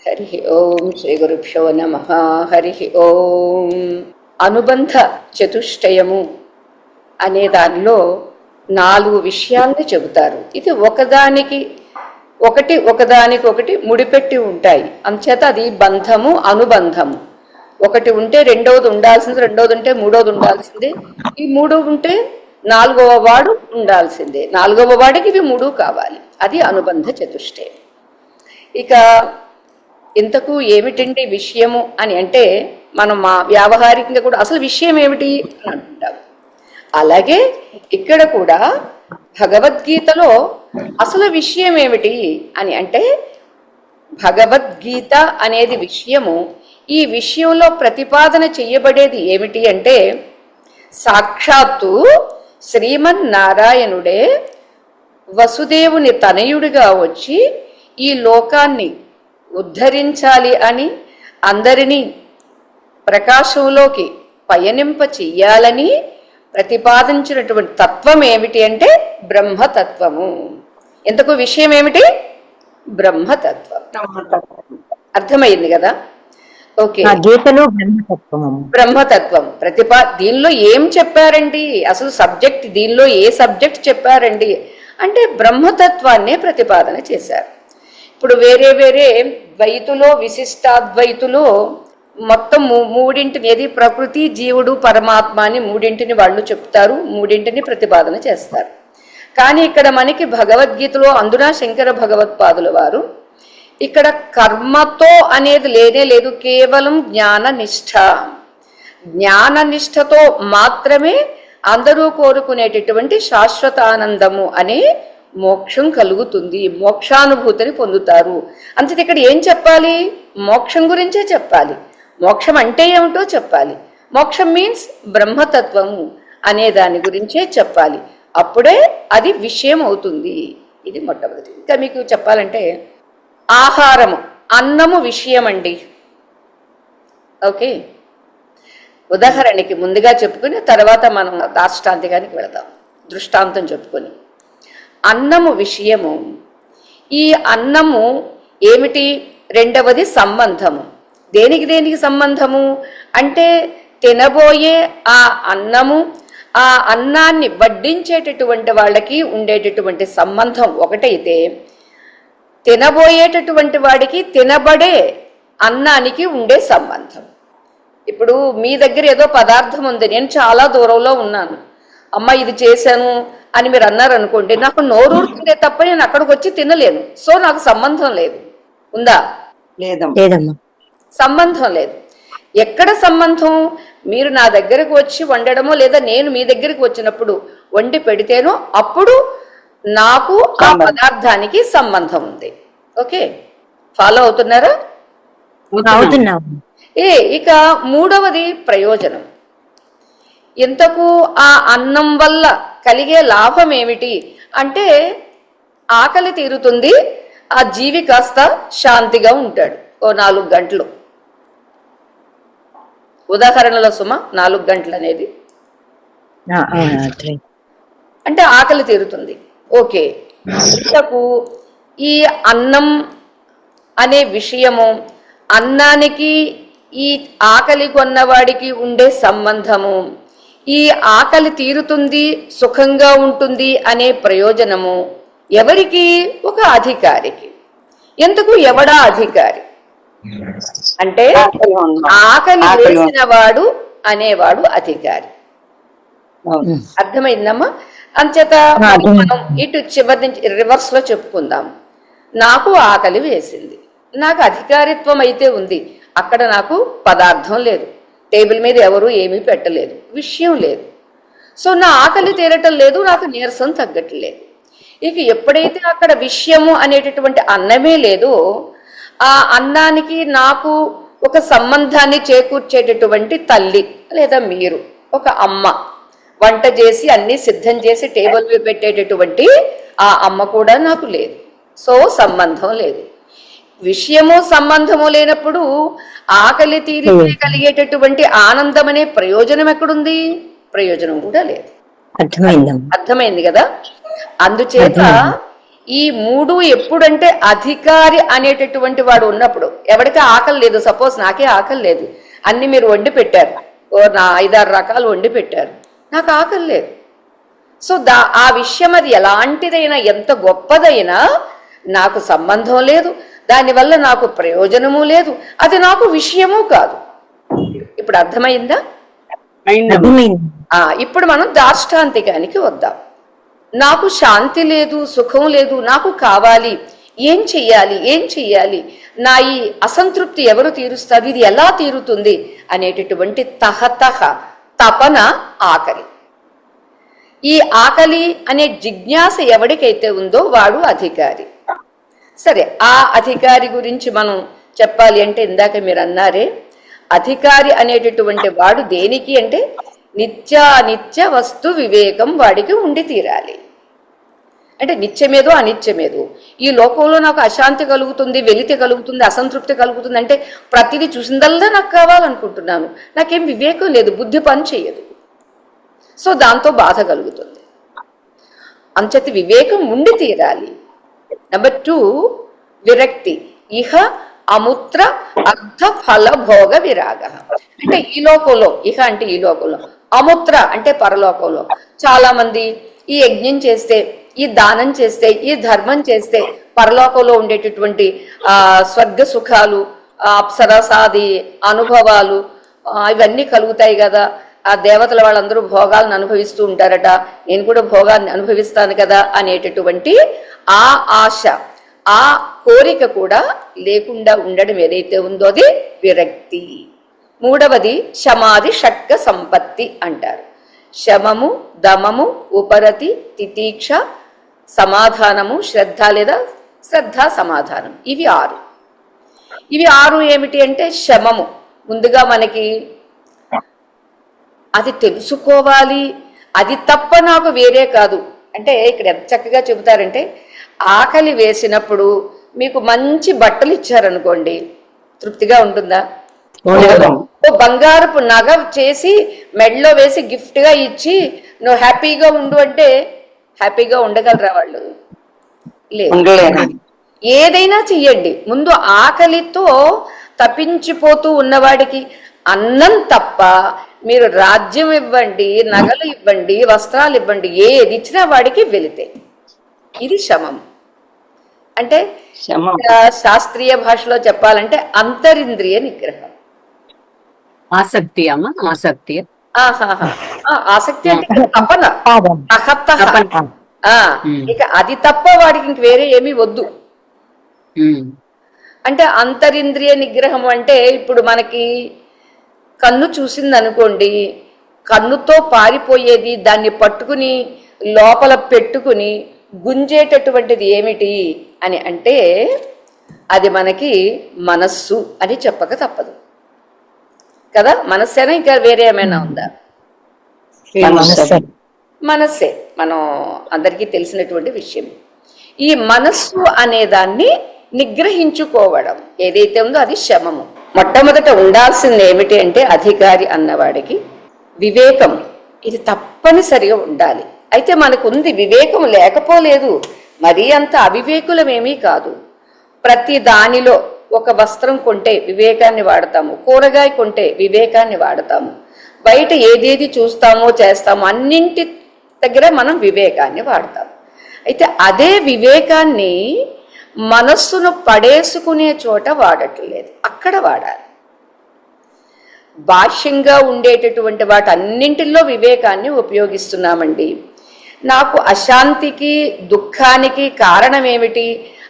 హరి ఓం శ్రీ గురుభ్యో నమః. హరి ఓం. అనుబంధ చతుష్టయము అనే దానిలో 4 విషయాలను చెబుతారు. ఇది ఒకదానికొకటి ముడిపెట్టి ఉంటాయి. అంచేత అది బంధము, అనుబంధము. ఒకటి ఉంటే రెండవది ఉండాల్సింది, రెండవది ఉంటే మూడవది ఉండాల్సిందే, ఈ 3 ఉంటే 4వ వాడు ఉండాల్సిందే, 4వ వాడికి ఇవి 3 కావాలి. అది అనుబంధ చతుష్టయం. ఇక ఇంతకు ఏమిటండి విషయము అని అంటే, మనం మా వ్యావహారికంగా కూడా అసలు విషయం ఏమిటి అని అంటుంటాం. అలాగే ఇక్కడ కూడా భగవద్గీతలో అసలు విషయం ఏమిటి అని అంటే, భగవద్గీత అనేది విషయము. ఈ విషయంలో ప్రతిపాదన చెయ్యబడేది ఏమిటి అంటే, సాక్షాత్తు శ్రీమన్నారాయణుడే వసుదేవుని తనయుడిగా వచ్చి ఈ లోకాన్ని ఉద్ధరించాలి అని, అందరినీ ప్రకాశంలోకి పయనింప చెయ్యాలని ప్రతిపాదించినటువంటి తత్వం ఏమిటి అంటే బ్రహ్మతత్వము. ఎంతకు విషయం ఏమిటి? బ్రహ్మతత్వం. అర్థమైంది కదా? ఓకే. బ్రహ్మతత్వం దీనిలో ఏం చెప్పారండి? అసలు సబ్జెక్ట్, దీనిలో ఏ సబ్జెక్ట్ చెప్పారండి అంటే బ్రహ్మతత్వాన్నే ప్రతిపాదన చేశారు. ఇప్పుడు వేరే వేరే ద్వైతులో, విశిష్టాద్వైతులో మొత్తం 3 ఏది ప్రకృతి, జీవుడు, పరమాత్మ అని 3 వాళ్ళు చెప్తారు, 3 ప్రతిపాదన చేస్తారు. కానీ ఇక్కడ మనకి భగవద్గీతలో అందున శంకర భగవత్పాదుల వారు ఇక్కడ కర్మతో అనేది లేనే లేదు, కేవలం జ్ఞాననిష్టతో మాత్రమే అందరూ కోరుకునేటటువంటి శాశ్వతానందము అనే మోక్షం కలుగుతుంది, మోక్షానుభూతిని పొందుతారు. అంతే. ఇక్కడ ఏం చెప్పాలి? మోక్షం గురించే చెప్పాలి. మోక్షం అంటే ఏమిటో చెప్పాలి. మోక్షం మీన్స్ బ్రహ్మతత్వము అనే దాని గురించే చెప్పాలి. అప్పుడే అది విషయం అవుతుంది. ఇది మొట్టమొదటి. ఇంకా మీకు చెప్పాలంటే, ఆహారము, అన్నము విషయం అండి. ఓకే. ఉదాహరణకి ముందుగా చెప్పుకుని తర్వాత మనం దాష్టాంతికానికి వెళదాం. దృష్టాంతం చెప్పుకొని, అన్నము విషయము. ఈ అన్నము ఏమిటి? రెండవది సంబంధము. దేనికి సంబంధము అంటే, తినబోయే ఆ అన్నము, ఆ అన్నాన్ని వడ్డించేటటువంటి వాళ్ళకి ఉండేటటువంటి సంబంధం ఒకటైతే, తినబోయేటటువంటి వాడికి తినబడే అన్నానికి ఉండే సంబంధం. ఇప్పుడు మీ దగ్గర ఏదో పదార్థం ఉంది, నేను చాలా దూరంలో ఉన్నాను, అమ్మ ఇది చేశాను అని మీరు అన్నారు అనుకోండి, నాకు నోరూరుతుందే తప్ప నేను అక్కడికి వచ్చి తినలేను. సో నాకు సంబంధం లేదు. ఉందా? లేదమ్మా. సంబంధం లేదు. ఎక్కడ సంబంధం? మీరు నా దగ్గరకు వచ్చి వండడమో లేదా నేను మీ దగ్గరికి వచ్చినప్పుడు వండి పెడితేనో అప్పుడు నాకు ఆ పదార్థానికి సంబంధం ఉంది. ఓకే, ఫాలో అవుతున్నారా? ఇక మూడవది ప్రయోజనం. ఇంతకు ఆ అన్నం వల్ల కలిగే లాభం ఏమిటి అంటే, ఆకలి తీరుతుంది, ఆ జీవి కాస్త శాంతిగా ఉంటాడు ఓ 4 గంటలు. ఉదాహరణలో సుమ 4 గంటలు అనేది అంటే ఆకలి తీరుతుంది. ఓకే. ఇంతకు ఈ అన్నం అనే విషయము, అన్నానికి ఈ ఆకలి కొన్నవాడికి ఉండే సంబంధము, ఈ ఆకలి తీరుతుంది, సుఖంగా ఉంటుంది అనే ప్రయోజనము ఎవరికి? ఒక అధికారికి. ఎందుకు? ఎవడా అధికారి అంటే ఆకలి వేసిన వాడు అనేవాడు అధికారి. అర్థమైందమ్మా? అంచేత మనం ఇటు చివరి నుంచి రివర్స్ లో చెప్పుకుందాం. నాకు ఆకలి వేసింది, నాకు అధికారిత్వం అయితే ఉంది, అక్కడ నాకు పదార్థం లేదు, టేబుల్ మీద ఎవరు ఏమీ పెట్టలేదు, విషయం లేదు. సో నా ఆకలి తీరటం లేదు, నాకు నీరసం తగ్గట్లేదు. ఇక ఎప్పుడైతే అక్కడ విషయము అనేటటువంటి అన్నమే లేదో, ఆ అన్నానికి నాకు ఒక సంబంధాన్ని చేకూర్చేటటువంటి తల్లి లేదా మీరు ఒక అమ్మ వంట చేసి అన్ని సిద్ధం చేసి టేబుల్ మీద పెట్టేటటువంటి ఆ అమ్మ కూడా నాకు లేదు. సో సంబంధం లేదు. విషయము సంబంధము లేనప్పుడు ఆకలి తీరితే కలిగేటటువంటి ఆనందం అనే ప్రయోజనం ఎక్కడుంది? ప్రయోజనం కూడా లేదు. అర్థమైంది కదా? అందుచేత ఈ మూడు ఎప్పుడంటే అధికారి అనేటటువంటి వాడు ఉన్నప్పుడు, ఎవరికి ఆకలి లేదు, సపోజ్ నాకే ఆకలి లేదు, అన్ని మీరు వండి పెట్టారు, నా 5-6 రకాలు వండి పెట్టారు, నాకు ఆకలి లేదు. సో ఆ విషయం అది ఎలాంటిదైనా, ఎంత గొప్పదైనా నాకు సంబంధం లేదు, దానివల్ల నాకు ప్రయోజనము లేదు, అది నాకు విషయము కాదు. ఇప్పుడు అర్థమైందా? ఇప్పుడు మనం దాష్టాంతికానికి వద్దాం. నాకు శాంతి లేదు, సుఖం లేదు, నాకు కావాలి, ఏం చెయ్యాలి, నా ఈ అసంతృప్తి ఎవరు తీరుస్తారు, ఇది ఎలా తీరుతుంది అనేటటువంటి తహతహ తపన ఆకలి. ఈ ఆకలి అనే జిజ్ఞాస ఎవరికైతే ఉందో వాడు అధికారి. సరే, ఆ అధికారి గురించి మనం చెప్పాలి అంటే, ఇందాక మీరు అన్నారే, అధికారి అనేటటువంటి వాడు దేనికి అంటే నిత్యానిత్య వస్తు వివేకం వాడికి ఉండి తీరాలి. అంటే నిత్యమేదో అనిత్యమేదో, ఈ లోకంలో నాకు అశాంతి కలుగుతుంది, వెలితి కలుగుతుంది, అసంతృప్తి కలుగుతుంది అంటే ప్రతిదీ చూసిందల్లా నాకు కావాలనుకుంటున్నాను, నాకేం వివేకం లేదు, బుద్ధి పని చేయదు, సో దాంతో బాధ కలుగుతుంది. అంచేత వివేకం ఉండి తీరాలి. నెంబర్ 2 విరక్తి. ఇహ అముత్ర అర్థ ఫల భోగ విరాగ. అంటే ఈ లోకంలో, ఇహ అంటే ఈ లోకంలో, అముత్ర అంటే పరలోకంలో. చాలా మంది ఈ యజ్ఞం చేస్తే, ఈ దానం చేస్తే, ఈ ధర్మం చేస్తే పరలోకంలో ఉండేటటువంటి స్వర్గ సుఖాలు, అప్సరసాది అనుభవాలు ఇవన్నీ కలుగుతాయి కదా, ఆ దేవతల వాళ్ళందరూ భోగాలను అనుభవిస్తూ ఉంటారట, నేను కూడా భోగాన్ని అనుభవిస్తాను కదా అనేటటువంటి ఆ ఆశ, ఆ కోరిక కూడా లేకుండా ఉండడం ఏదైతే ఉందో అది విరక్తి. 3వది శమాది షట్క సంపత్తి అంటారు. శమము, దమము, ఉపరతి, తితీక్ష, సమాధానము, శ్రద్ధ లేదా శ్రద్ధ సమాధానం, ఇవి 6. ఇవి 6 ఏమిటి అంటే, శమము ముందుగా మనకి అది తెలుసుకోవాలి, అది తప్ప నాకు వేరే కాదు. అంటే ఇక్కడ ఎంత చక్కగా చెబుతారంటే, ఆకలి వేసినప్పుడు మీకు మంచి బట్టలు ఇచ్చారనుకోండి, తృప్తిగా ఉంటుందా? బంగారపు నగ చేసి మెడలో వేసి గిఫ్ట్ గా ఇచ్చి నువ్వు హ్యాపీగా ఉండు అంటే హ్యాపీగా ఉండగలరా వాళ్ళు? లేదు. ఏదైనా చెయ్యండి, ముందు ఆకలితో తప్పించిపోతూ ఉన్నవాడికి అన్నం తప్ప మీరు రాజ్యం ఇవ్వండి, నగలు ఇవ్వండి, వస్త్రాలు ఇవ్వండి, ఏది ఇచ్చినా వాడికి వెళితే. ఇది శమం. అంటే శాస్త్రీయ భాషలో చెప్పాలంటే అంతరింద్రియ నిగ్రహం. ఆసక్తి అమ్మా, ఆసక్తి. ఆసక్తి అంటే తపన, ఇక అది తప్ప వాడికి ఇంక వేరే ఏమీ వద్దు. అంటే అంతరింద్రియ నిగ్రహం అంటే, ఇప్పుడు మనకి కన్ను చూసింది అనుకోండి, కన్నుతో పారిపోయేది దాన్ని పట్టుకుని లోపల పెట్టుకుని గుంజేటటువంటిది ఏమిటి అని అంటే, అది మనకి మనస్సు అని చెప్పక తప్పదు కదా. మనస్సేనా ఇంకా వేరే ఏమైనా ఉందా? మనస్సే, మనం అందరికీ తెలిసినటువంటి విషయం. ఈ మనస్సు అనేదాన్ని నిగ్రహించుకోవడం ఏదైతే ఉందో అది శమము. మొట్టమొదట ఉండాల్సింది ఏమిటి అంటే, అధికారి అన్నవాడికి వివేకం, ఇది తప్పనిసరిగా ఉండాలి. అయితే మనకుంది, వివేకం లేకపోలేదు, మరీ అంత అవివేకులమేమీ కాదు. ప్రతి దానిలో, ఒక వస్త్రం కొంటే వివేకాన్ని వాడతాము, కూరగాయ కొంటే వివేకాన్ని వాడతాము, బయట ఏదేది చూస్తామో చేస్తామో అన్నింటి దగ్గర మనం వివేకాన్ని వాడతాము. అయితే అదే వివేకాన్ని మనస్సును పడేసుకునే చోట వాడట్లేదు, అక్కడ వాడాలి. బాహ్యంగా ఉండేటటువంటి వాటన్నింటిలో వివేకాన్ని ఉపయోగిస్తున్నామండి. నాకు అశాంతికి దుఃఖానికి కారణం ఏమిటి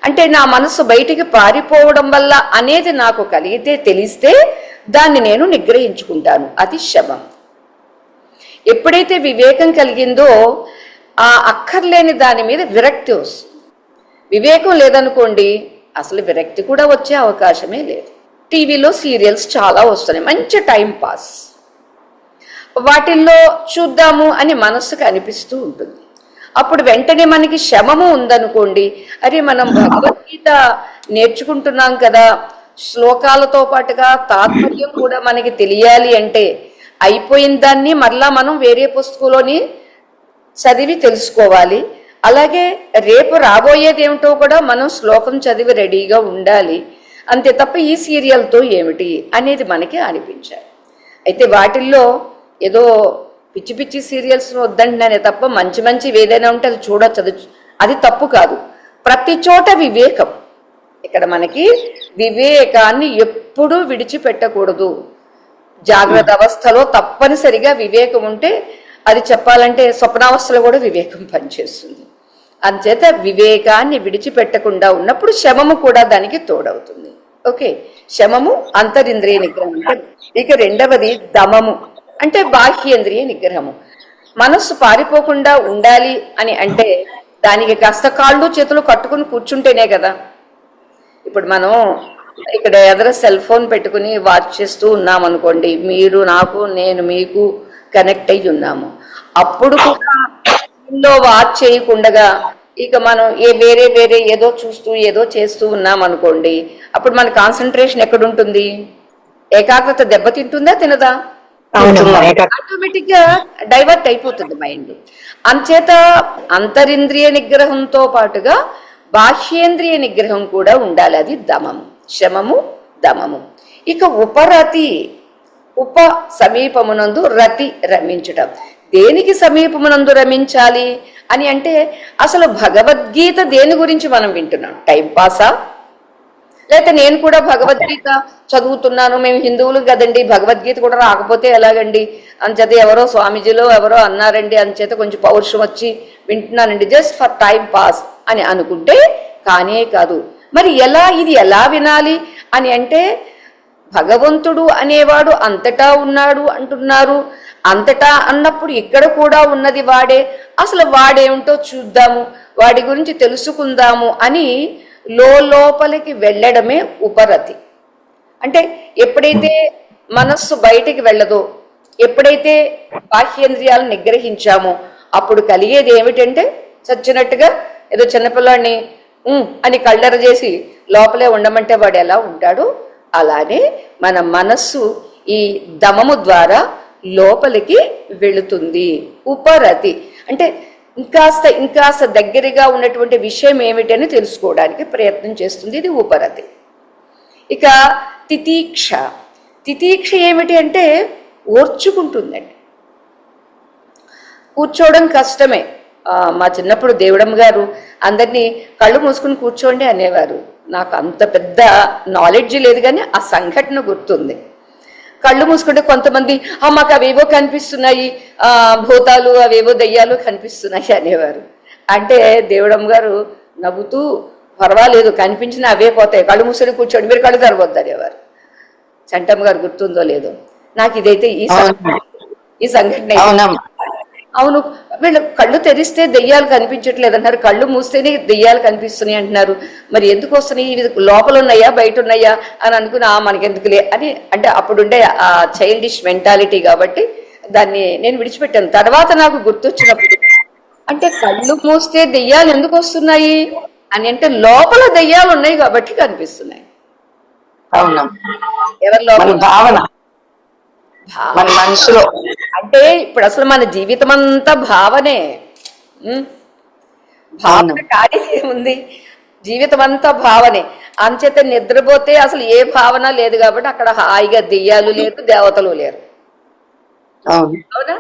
అంటే, నా మనసు బయటికి పారిపోవడం వల్ల అనేది నాకు కలిగితే, తెలిస్తే దాన్ని నేను నిగ్రహించుకుంటాను, అది శమం. ఎప్పుడైతే వివేకం కలిగిందో ఆ అక్కర్లేని దాని మీద విరక్తి వస్తుంది. వివేకం లేదనుకోండి, అసలు విరక్తి కూడా వచ్చే అవకాశమే లేదు. టీవీలో సీరియల్స్ చాలా వస్తున్నాయి, మంచి టైం పాస్, వాటిల్లో చూద్దాము అని మనస్సుకు అనిపిస్తూ ఉంటుంది. అప్పుడు వెంటనే మనకి శమము ఉందనుకోండి, అరే మనం భగవద్గీత నేర్చుకుంటున్నాం కదా, శ్లోకాలతో పాటుగా తాత్పర్యం కూడా మనకి తెలియాలి అంటే, అయిపోయిన దాన్ని మరలా మనం వేరే పుస్తకంలోని చదివి తెలుసుకోవాలి. అలాగే రేపు రాబోయేది ఏమిటో కూడా మనం శ్లోకం చదివి రెడీగా ఉండాలి. అంతే తప్ప ఈ సీరియల్తో ఏమిటి అనేది మనకి అనిపించాలి. అయితే వాటిల్లో ఏదో పిచ్చి పిచ్చి సీరియల్స్ వద్దంటున్నానే తప్ప మంచి మంచి ఏదైనా ఉంటే అది చూడొచ్చు, అది తప్పు కాదు. ప్రతి చోట వివేకం. ఇక్కడ మనకి వివేకాన్ని ఎప్పుడూ విడిచిపెట్టకూడదు. జాగ్రత్త అవస్థలో తప్పనిసరిగా వివేకం ఉంటే అది చెప్పాలంటే స్వప్నావస్థలో కూడా వివేకం పనిచేస్తుంది. అందుచేత వివేకాన్ని విడిచిపెట్టకుండా ఉన్నప్పుడు శమము కూడా దానికి తోడవుతుంది. ఓకే, శమము అంతరింద్రియ నిగ్రహం. ఇక రెండవది దమము, అంటే బాహ్యేంద్రియ నిగ్రహము. మనస్సు పారిపోకుండా ఉండాలి అని అంటే దానికి కాస్త కాళ్ళు చేతులు కట్టుకుని కూర్చుంటేనే కదా. ఇప్పుడు మనం ఇక్కడ ఎదురు సెల్ ఫోన్ పెట్టుకుని వాచ్ చేస్తూ ఉన్నాం అనుకోండి, మీరు నాకు నేను మీకు కనెక్ట్ అయ్యి ఉన్నాము. అప్పుడు కూడా వాచ్ చేయకుండా ఇక మనం వేరే వేరే ఏదో చూస్తూ ఏదో చేస్తూ ఉన్నాం అనుకోండి, అప్పుడు మన కాన్సన్ట్రేషన్ ఎక్కడుంటుంది? ఏకాగ్రత దెబ్బతింటుందా తినదా? ఆటోమేటిక్ గా డైవర్ట్ అయిపోతుంది మైండ్. అంచేత అంతరింద్రియ నిగ్రహంతో పాటుగా బాహ్యేంద్రియ నిగ్రహం కూడా ఉండాలి. అది దమము, శమము, దమము. ఇక ఉపరతి, ఉప సమీపమునందు, రతి రమించటం. దేనికి సమీపమునందు రమించాలి అని అంటే అసలు భగవద్గీత దేని గురించి మనం వింటున్నాం? టైంపాసా? లేకపోతే నేను కూడా భగవద్గీత చదువుతున్నాను, మేము హిందువులు కదండి, భగవద్గీత కూడా రాకపోతే ఎలాగండి అంచేత ఎవరో స్వామీజీలో ఎవరో అన్నారండి అంచేత కొంచెం పౌరుషం వచ్చి వింటున్నానండి జస్ట్ ఫర్ టైం పాస్ అని అనుకుంటే కానే కాదు. మరి ఇది ఎలా వినాలి అని అంటే భగవంతుడు అనేవాడు అంతటా ఉన్నాడు అంటున్నారు. అంతటా అన్నప్పుడు ఇక్కడ కూడా ఉన్నది వాడే. అసలు వాడేమిటో చూద్దాము, వాడి గురించి తెలుసుకుందాము అని లోపలికి వెళ్ళడమే ఉపరతి. అంటే ఎప్పుడైతే మనస్సు బయటికి వెళ్ళదో, ఎప్పుడైతే బాహ్యేంద్రియాలను నిగ్రహించామో అప్పుడు కలిగేది ఏమిటంటే చచ్చినట్టుగా ఏదో చిన్నపిల్లాడిని అని కళ్ళెర చేసి లోపలే ఉండమంటే వాడు ఎలా ఉంటాడో అలానే మన మనస్సు ఈ దమము ద్వారా లోపలికి వెళుతుంది. ఉపరతి అంటే ఇంకాస్త దగ్గరగా ఉన్నటువంటి విషయం ఏమిటని తెలుసుకోవడానికి ప్రయత్నం చేస్తుంది. ఇది ఉపరతి. ఇక తితీక్ష. తితీక్ష ఏమిటి అంటే ఓర్చుకుంటుందండి. కూర్చోవడం కష్టమే. మా చిన్నప్పుడు దేవుడమ్మ గారు అందరినీ కళ్ళు మూసుకుని కూర్చోండి అనేవారు. నాకు అంత పెద్ద నాలెడ్జ్ లేదు, కానీ ఆ సంఘటన గుర్తుంది. కళ్ళు మూసుకుంటే కొంతమంది మాకు అవేవో కనిపిస్తున్నాయి, భూతాలు అవేవో దయ్యాలు కనిపిస్తున్నాయి అనేవారు. అంటే దేవుడమ్మ గారు నవ్వుతూ పర్వాలేదు కనిపించిన అవే పోతాయి, కళ్ళు మూసుకొని కూర్చోండి, మీరు కళ్ళు తెరవద్దు అనేవారు. చంటమ్మ గారు గుర్తుందో లేదో నాకు ఇదైతే ఈ సంఘటన. అవును, వీళ్ళు కళ్ళు తెరిస్తే దెయ్యాలు కనిపించట్లేదు అంటున్నారు, కళ్ళు మూస్తేనే దెయ్యాలు కనిపిస్తున్నాయి అంటున్నారు. మరి ఎందుకు వస్తున్నాయి? ఇవి లోపల ఉన్నాయా బయట ఉన్నాయా అని అనుకుని మనకెందుకులే అని అంటే అప్పుడుండే ఆ చైల్డిష్ మెంటాలిటీ కాబట్టి దాన్ని నేను విడిచిపెట్టాను. తర్వాత నాకు గుర్తొచ్చినప్పుడు అంటే కళ్ళు మూస్తే దెయ్యాలు ఎందుకు వస్తున్నాయి అని అంటే లోపల దెయ్యాలు ఉన్నాయి కాబట్టి కనిపిస్తున్నాయి. ఎవరి లోపల భావన మన మనసులో. అంటే ఇప్పుడు అసలు మన జీవితం అంతా భావనే. భావన కాని ఉంది, జీవితం అంతా భావనే. అంచేత నిద్రపోతే అసలు ఏ భావన లేదు కాబట్టి అక్కడ హాయిగా దెయ్యాలు లేరు, దేవతలు లేరు. అవునా?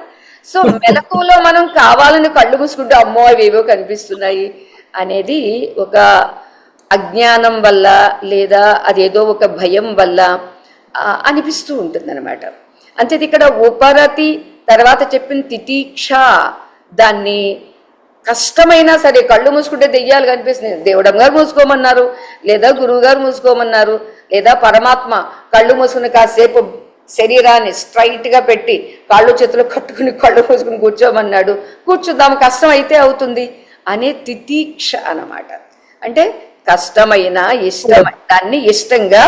సో మెలకువలో మనం కావాలని కళ్ళు మూసుకుంటే అమ్మో అవేవో కనిపిస్తున్నాయి అనేది ఒక అజ్ఞానం వల్ల లేదా అదేదో ఒక భయం వల్ల అనిపిస్తూ ఉంటుంది అనమాట. అంచేది ఇక్కడ ఉపరతి తర్వాత చెప్పిన తితీక్ష, దాన్ని కష్టమైనా సరే కళ్ళు మూసుకుంటే దెయ్యాలు కనిపిస్తున్నాయి, దేవుడమ్మ గారు మూసుకోమన్నారు, లేదా గురువు గారు మూసుకోమన్నారు, లేదా పరమాత్మ కళ్ళు మూసుకుని కాసేపు శరీరాన్ని స్ట్రైట్ గా పెట్టి కాళ్ళు చేతులు కట్టుకుని కళ్ళు మూసుకుని కూర్చోమన్నాడు, కూర్చుందాం కష్టం అయితే అవుతుంది అనే తితీక్ష అన్నమాట. అంటే కష్టమైన ఇష్టమైన దాన్ని ఇష్టంగా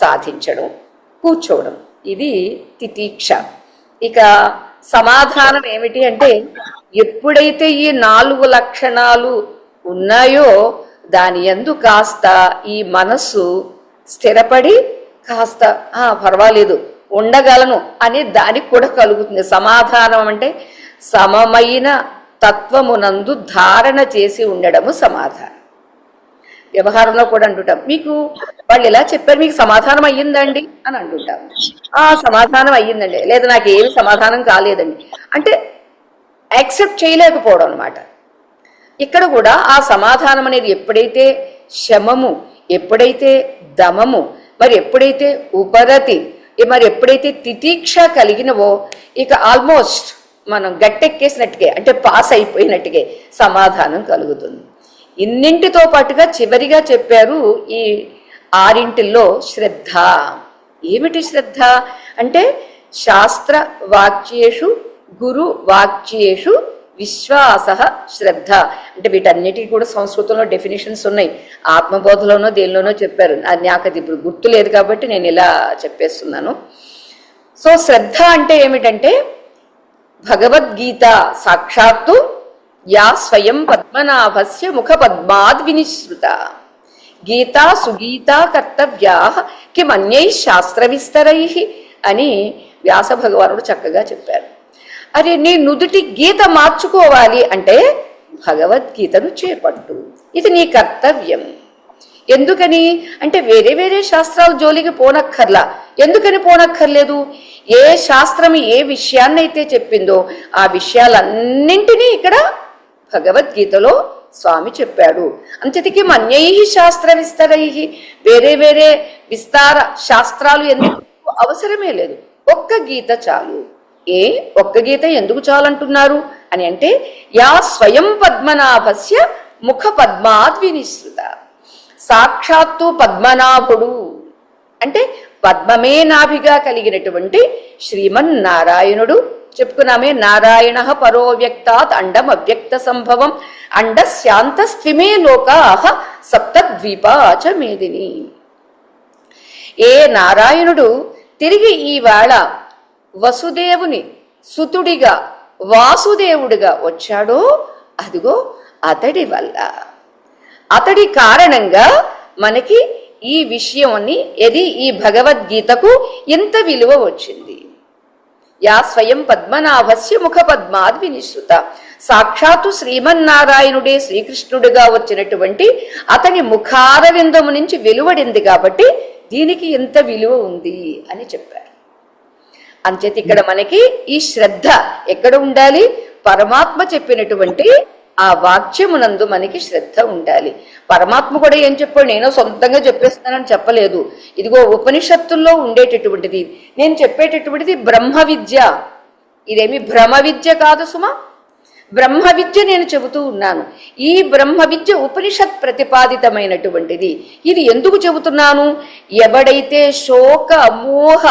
సాధించడం, కూర్చోవడం, ఇది తితీక్ష. ఇక సమాధానం ఏమిటి అంటే ఎప్పుడైతే ఈ 4 లక్షణాలు ఉన్నాయో దాని యందు కాస్త ఈ మనస్సు స్థిరపడి కాస్త పర్వాలేదు ఉండగలను అనే దానికి కూడా కలుగుతుంది. సమాధానం అంటే సమమైన తత్వమునందు ధారణ చేసి ఉండడము సమాధానం. వ్యవహారంలో కూడా అంటుంటాం, మీకు వాళ్ళు ఇలా చెప్పారు, మీకు సమాధానం అయ్యిందండి అని అంటుంటాం. సమాధానం అయ్యిందండి, లేదా నాకు ఏమి సమాధానం కాలేదండి అంటే యాక్సెప్ట్ చేయలేకపోవడం అనమాట. ఇక్కడ కూడా ఆ సమాధానం అనేది ఎప్పుడైతే శమము, ఎప్పుడైతే దమము, మరి ఎప్పుడైతే ఉపరతి, మరి ఎప్పుడైతే తితీక్ష కలిగినవో ఇక ఆల్మోస్ట్ మనం గట్టెక్కేసినట్టుగే, అంటే పాస్ అయిపోయినట్టుగే సమాధానం కలుగుతుంది. ఇన్నింటితో పాటుగా చివరిగా చెప్పారు ఈ 6 శ్రద్ధ. ఏమిటి శ్రద్ధ అంటే శాస్త్ర వాక్యేషు గురు వాక్యేషు విశ్వాస శ్రద్ధ. అంటే వీటన్నిటికీ కూడా సంస్కృతంలో డెఫినేషన్స్ ఉన్నాయి, ఆత్మబోధలోనో దేనిలోనో చెప్పారు. నాకు అది ఇప్పుడు గుర్తు లేదు కాబట్టి నేను ఇలా చెప్పేస్తున్నాను. సో శ్రద్ధ అంటే ఏమిటంటే భగవద్గీత సాక్షాత్తు యా స్వయం పద్మనాభస్య ముఖ పద్మాద్ వినిశ్రుత గీతా సుగీతా కర్తవ్యా కిమన్యై శాస్త్ర విస్తరై అని వ్యాస భగవానుడు చక్కగా చెప్పారు. అరే నీ నుదుటి గీత మార్చుకోవాలి అంటే భగవద్గీతను చేపట్టు, ఇది నీ కర్తవ్యం. ఎందుకని అంటే వేరే వేరే శాస్త్రాల జోలికి పోనక్కర్లా. ఎందుకని పోనక్కర్లేదు? ఏ శాస్త్రం ఏ విషయాన్నైతే చెప్పిందో ఆ విషయాలన్నింటినీ ఇక్కడ భగవద్గీతలో స్వామి చెప్పాడు. అంతటికి మన్యై శాస్త్ర విస్తరై, వేరే వేరే విస్తార శాస్త్రాలు ఎందుకు అవసరమే లేదు, ఒక్క గీత చాలు. ఒక్క గీత ఎందుకు చాలంటున్నారు అని అంటే యా స్వయం పద్మనాభస్య ముఖ పద్మాద్ వినిశ్రుత. సాక్షాత్తు పద్మనాభుడు అంటే పద్మమే నాభిగా కలిగినటువంటి శ్రీమన్నారాయణుడు. చెప్పుకున్నామే, నారాయణ పరో వ్యక్తాత్ అండం అవ్యక్త సంభవం అండ శాంతస్త్విమే లోకాః సప్తద్వీపాచ మేదిని. ఏ నారాయణుడు తిరిగి ఈవేళ వసుదేవుని సుతుడిగా వాసుదేవుడిగా వచ్చాడో అదిగో అతడి వల్ల, అతడి కారణంగా మనకి ఈ విషయాన్ని ఈ భగవద్గీతకు ఎంత విలువ వచ్చింది. యా స్వయం పద్మనాభస్య ముఖ పద్మాద్ వినిశ్రుత. సాక్షాత్తు శ్రీమన్నారాయణుడే శ్రీకృష్ణుడిగా వచ్చినటువంటి అతని ముఖారవిందము నుంచి వెలువడింది కాబట్టి దీనికి ఎంత విలువ ఉంది అని చెప్పారు. అంచేత ఇక్కడ మనకి ఈ శ్రద్ధ ఎక్కడ ఉండాలి? పరమాత్మ చెప్పినటువంటి ఆ వాక్యమునందు మనకి శ్రద్ధ ఉండాలి. పరమాత్మ కూడా ఏం చెప్పాడు? నేను సొంతంగా చెప్పేస్తున్నానని చెప్పలేదు. ఇదిగో ఉపనిషత్తుల్లో ఉండేటటువంటిది, నేను చెప్పేటటువంటిది బ్రహ్మ విద్య. ఇదేమి భ్రమ విద్య కాదు సుమా, బ్రహ్మ విద్య నేను చెబుతూ ఉన్నాను. ఈ బ్రహ్మ విద్య ఉపనిషత్ ప్రతిపాదితమైనటువంటిది. ఇది ఎందుకు చెబుతున్నాను? ఎవడైతే శోక మోహ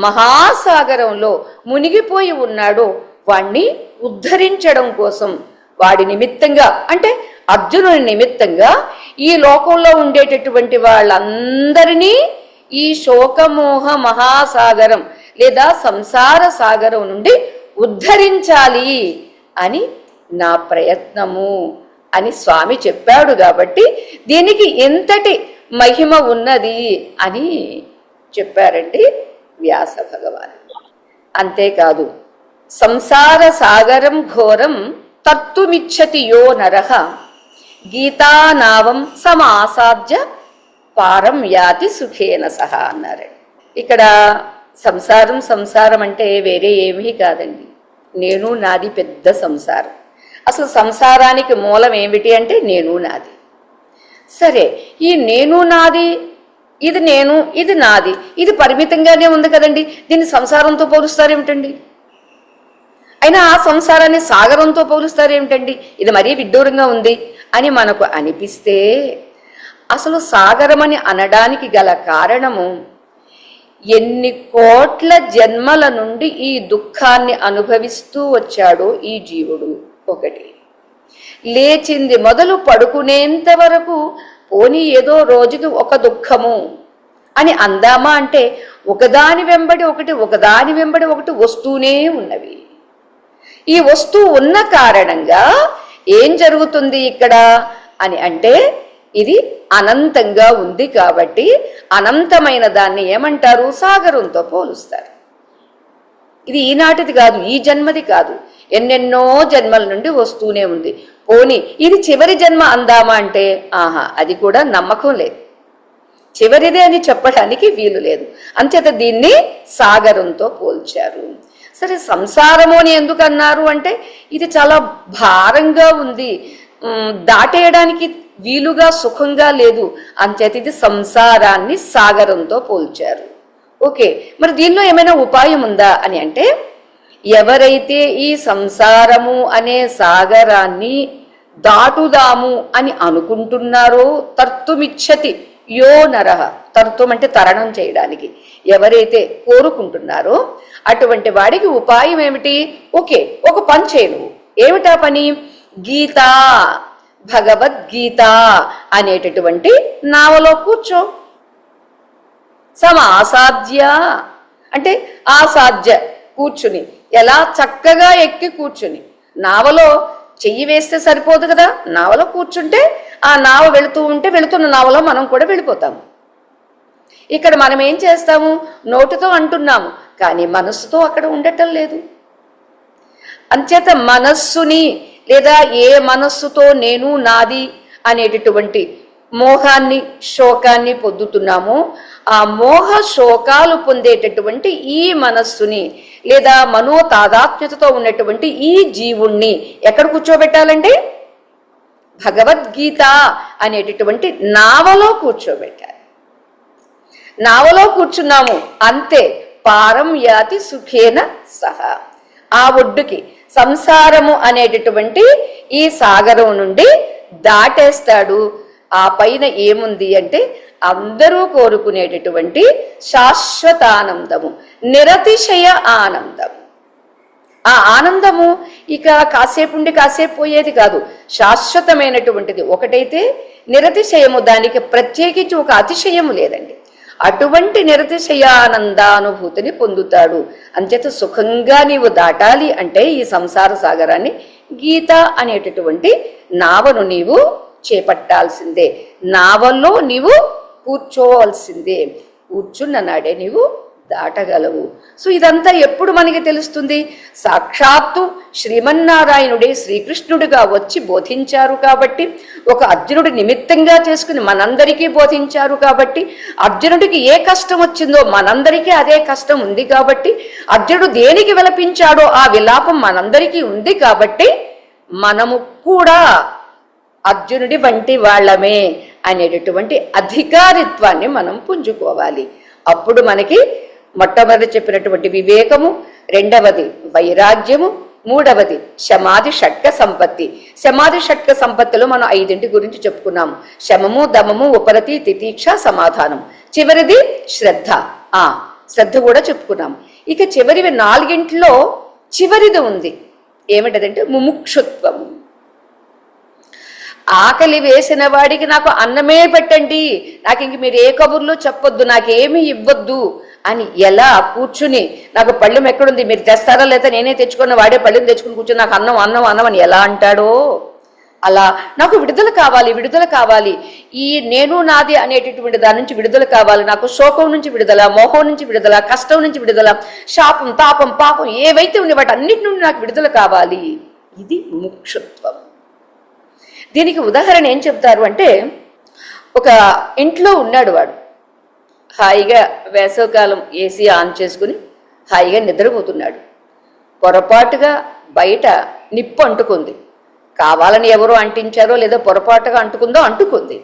మహాసాగరంలో మునిగిపోయి ఉన్నాడో వాణ్ణి ఉద్ధరించడం కోసం, వాడి నిమిత్తంగా అంటే అర్జునుని నిమిత్తంగా ఈ లోకంలో ఉండేటటువంటి వాళ్ళందరినీ ఈ శోకమోహ మహాసాగరం లేదా సంసార సాగరం నుండి ఉద్ధరించాలి అని నా ప్రయత్నము అని స్వామి చెప్పాడు. కాబట్టి దీనికి ఎంతటి మహిమ ఉన్నది అని చెప్పారండి వ్యాస భగవాన్. అంతేకాదు, సంసార సాగరం ఘోరం తర్తుమిచ్చతి యో నరః గీతానావం సమాసాద్య పారం యాతి సుఖేన సహ అన్నారండి. ఇక్కడ సంసారం అంటే వేరే ఏమీ కాదండి, నేను నాది పెద్ద సంసారం. అసలు సంసారానికి మూలం ఏమిటి అంటే నేను నాది. సరే, ఈ నేను నాది, ఇది నేను, ఇది నాది, ఇది పరిమితంగానే ఉంది కదండి, దీన్ని సంసారంతో పోలుస్తారేమిటండి? అయినా ఆ సంసారాన్ని సాగరంతో పోలుస్తారేమిటండి? ఇది మరీ విడ్డూరంగా ఉంది అని మనకు అనిపిస్తే, అసలు సాగరం అని అనడానికి గల కారణము ఎన్ని కోట్ల జన్మల నుండి ఈ దుఃఖాన్ని అనుభవిస్తూ వచ్చాడో ఈ జీవుడు. ఒకటి, లేచింది మొదలు పడుకునేంత వరకు పోనీ ఏదో రోజుకి ఒక దుఃఖము అని అందామా అంటే ఒకదాని వెంబడి ఒకటి వస్తూనే ఉన్నవి. ఈ వస్తువు ఉన్న కారణంగా ఏం జరుగుతుంది ఇక్కడ అని అంటే ఇది అనంతంగా ఉంది కాబట్టి అనంతమైన దాన్ని ఏమంటారు? సాగరంతో పోలుస్తారు. ఇది ఈనాటిది కాదు, ఈ జన్మది కాదు, ఎన్నెన్నో జన్మల నుండి వస్తూనే ఉంది. పోని ఇది చివరి జన్మ అందామా అంటే ఆహా, అది కూడా నమ్మకం లేదు, చివరిదే అని చెప్పడానికి వీలు లేదు. అంచేత దీన్ని సాగరంతో పోల్చారు. సరే, సంసారము అని ఎందుకు అన్నారు అంటే ఇది చాలా భారంగా ఉంది, దాటేయడానికి వీలుగా సుఖంగా లేదు, అంచేత ఇది సంసారాన్ని సాగరంతో పోల్చారు. ఓకే, మరి దీనిలో ఏమైనా ఉపాయం ఉందా అని అంటే, ఎవరైతే ఈ సంసారము అనే సాగరాన్ని దాటుదాము అని అనుకుంటున్నారో, తర్తుమిచ్చతి యో నరః, తర్తుం అంటే తరణం చేయడానికి, ఎవరైతే కోరుకుంటున్నారో అటువంటి వాడికి ఉపాయం ఏమిటి? ఓకే, ఒక పని చేయను. ఏమిటా పని? గీత, భగవద్గీత అనేటటువంటి నావలో కూర్చో. ఆసాధ్య అంటే ఆసాధ్య, కూర్చుని, ఎలా చక్కగా ఎక్కి కూర్చుని, నావలో చెయ్యి వేస్తే సరిపోదు కదా, నావలో కూర్చుంటే ఆ నావ వెళుతూ ఉంటే వెళుతున్న నావలో మనం కూడా వెళ్ళిపోతాము. ఇక్కడ మనం ఏం చేస్తాము? నోటితో అంటున్నాము కానీ మనస్సుతో అక్కడ ఉండటం లేదు. అంచేత మనస్సుని, లేదా ఏ మనస్సుతో నేను నాది అనేటటువంటి మోహాన్ని, శోకాన్ని పొందుతున్నామో ఆ మోహ శోకాలు పొందేటటువంటి ఈ మనస్సుని, లేదా మనో తాదాత్మ్యతతో ఉన్నటువంటి ఈ జీవుణ్ణి ఎక్కడ కూర్చోబెట్టాలంటే భగవద్గీత అనేటటువంటి నావలో కూర్చోబెట్టాలి. నావలో కూర్చున్నాము అంతే, పారం యాతి సుఖేన సహా, ఆ ఒడ్డుకి, సంసారము అనేటటువంటి ఈ సాగరం నుండి దాటేస్తాడు. ఆ పైన ఏముంది అంటే అందరూ కోరుకునేటటువంటి శాశ్వతానందము, నిరతిశయ ఆనందము. ఆ ఆనందము ఇక కాసేపు ఉండి కాసేపు పోయేది కాదు, శాశ్వతమైనటువంటిది. ఒకటైతే నిరతిశయము, దానికి ప్రత్యేకించి ఒక అతిశయము లేదండి. అటువంటి నిరతిశయానందానుభూతిని పొందుతాడు. అంచేత సుఖంగా నీవు దాటాలి అంటే ఈ సంసార సాగరాన్ని, గీత అనేటటువంటి నావను నీవు చేపట్టాల్సిందే, నావల్లో నీవు కూర్చోవలసిందే. కూర్చున్న నాడే నీవు దాటగలవు. సో ఇదంతా ఎప్పుడు మనకి తెలుస్తుంది? సాక్షాత్తు శ్రీమన్నారాయణుడే శ్రీకృష్ణుడిగా వచ్చి బోధించారు కాబట్టి, ఒక అర్జునుడి నిమిత్తంగా చేసుకుని మనందరికీ బోధించారు కాబట్టి, అర్జునుడికి ఏ కష్టం వచ్చిందో మనందరికీ అదే కష్టం ఉంది కాబట్టి, అర్జునుడు దేనికి విలపించాడో ఆ విలాపం మనందరికీ ఉంది కాబట్టి, మనము కూడా అర్జునుడి వంటి వాళ్ళమే అనేటటువంటి అధికారిత్వాన్ని మనం పుంజుకోవాలి. అప్పుడు మనకి మొట్టమొదటి చెప్పినటువంటి వివేకము, రెండవది వైరాగ్యము, మూడవది శమాధి షట్క సంపత్తి. శమాధి షట్క సంపత్తిలో మనం 5 గురించి చెప్పుకున్నాము. శమము, దమము, ఉపరతి, తితీక్ష, సమాధానం. చివరిది శ్రద్ధ. శ్రద్ధ కూడా చెప్పుకున్నాము. ఇక చివరివి 4 చివరిది ఉంది. ఏమిటదంటే ముముక్షుత్వము. ఆకలి వేసిన వాడికి నాకు అన్నమే పెట్టండి, నాకు ఇంక మీరు ఏ కబుర్లు చెప్పొద్దు, నాకేమీ ఇవ్వద్దు అని ఎలా కూర్చుని, నాకు పళ్ళెం ఎక్కడుంది మీరు తెస్తారా లేదా నేనే తెచ్చుకున్న, వాడే పళ్ళెం తెచ్చుకుని కూర్చుని నాకు అన్నం అన్నం అన్నం అని ఎలా అంటాడో, అలా నాకు విడుదల కావాలి, విడుదల కావాలి, ఈ నేను నాది అనేటటువంటి దాని నుంచి విడుదల కావాలి, నాకు శోకం నుంచి విడుదల, మోహం నుంచి విడుదల, కష్టం నుంచి విడుదల, శాపం, తాపం, పాపం ఏవైతే ఉన్నాయి వాటి అన్నిటి నుండి నాకు విడుదల కావాలి. ఇది ముముక్షుత్వం. దీనికి ఉదాహరణ ఏం చెప్తారు అంటే, ఒక ఇంట్లో ఉన్నాడు వాడు, హాయిగా వేసవకాలం ఏసీ ఆన్ చేసుకుని హాయిగా నిద్రపోతున్నాడు. పొరపాటుగా బయట నిప్పు అంటుకుంది. కావాలని ఎవరో అంటించారో లేదా పొరపాటుగా అంటుకుందో అంటుకుంది.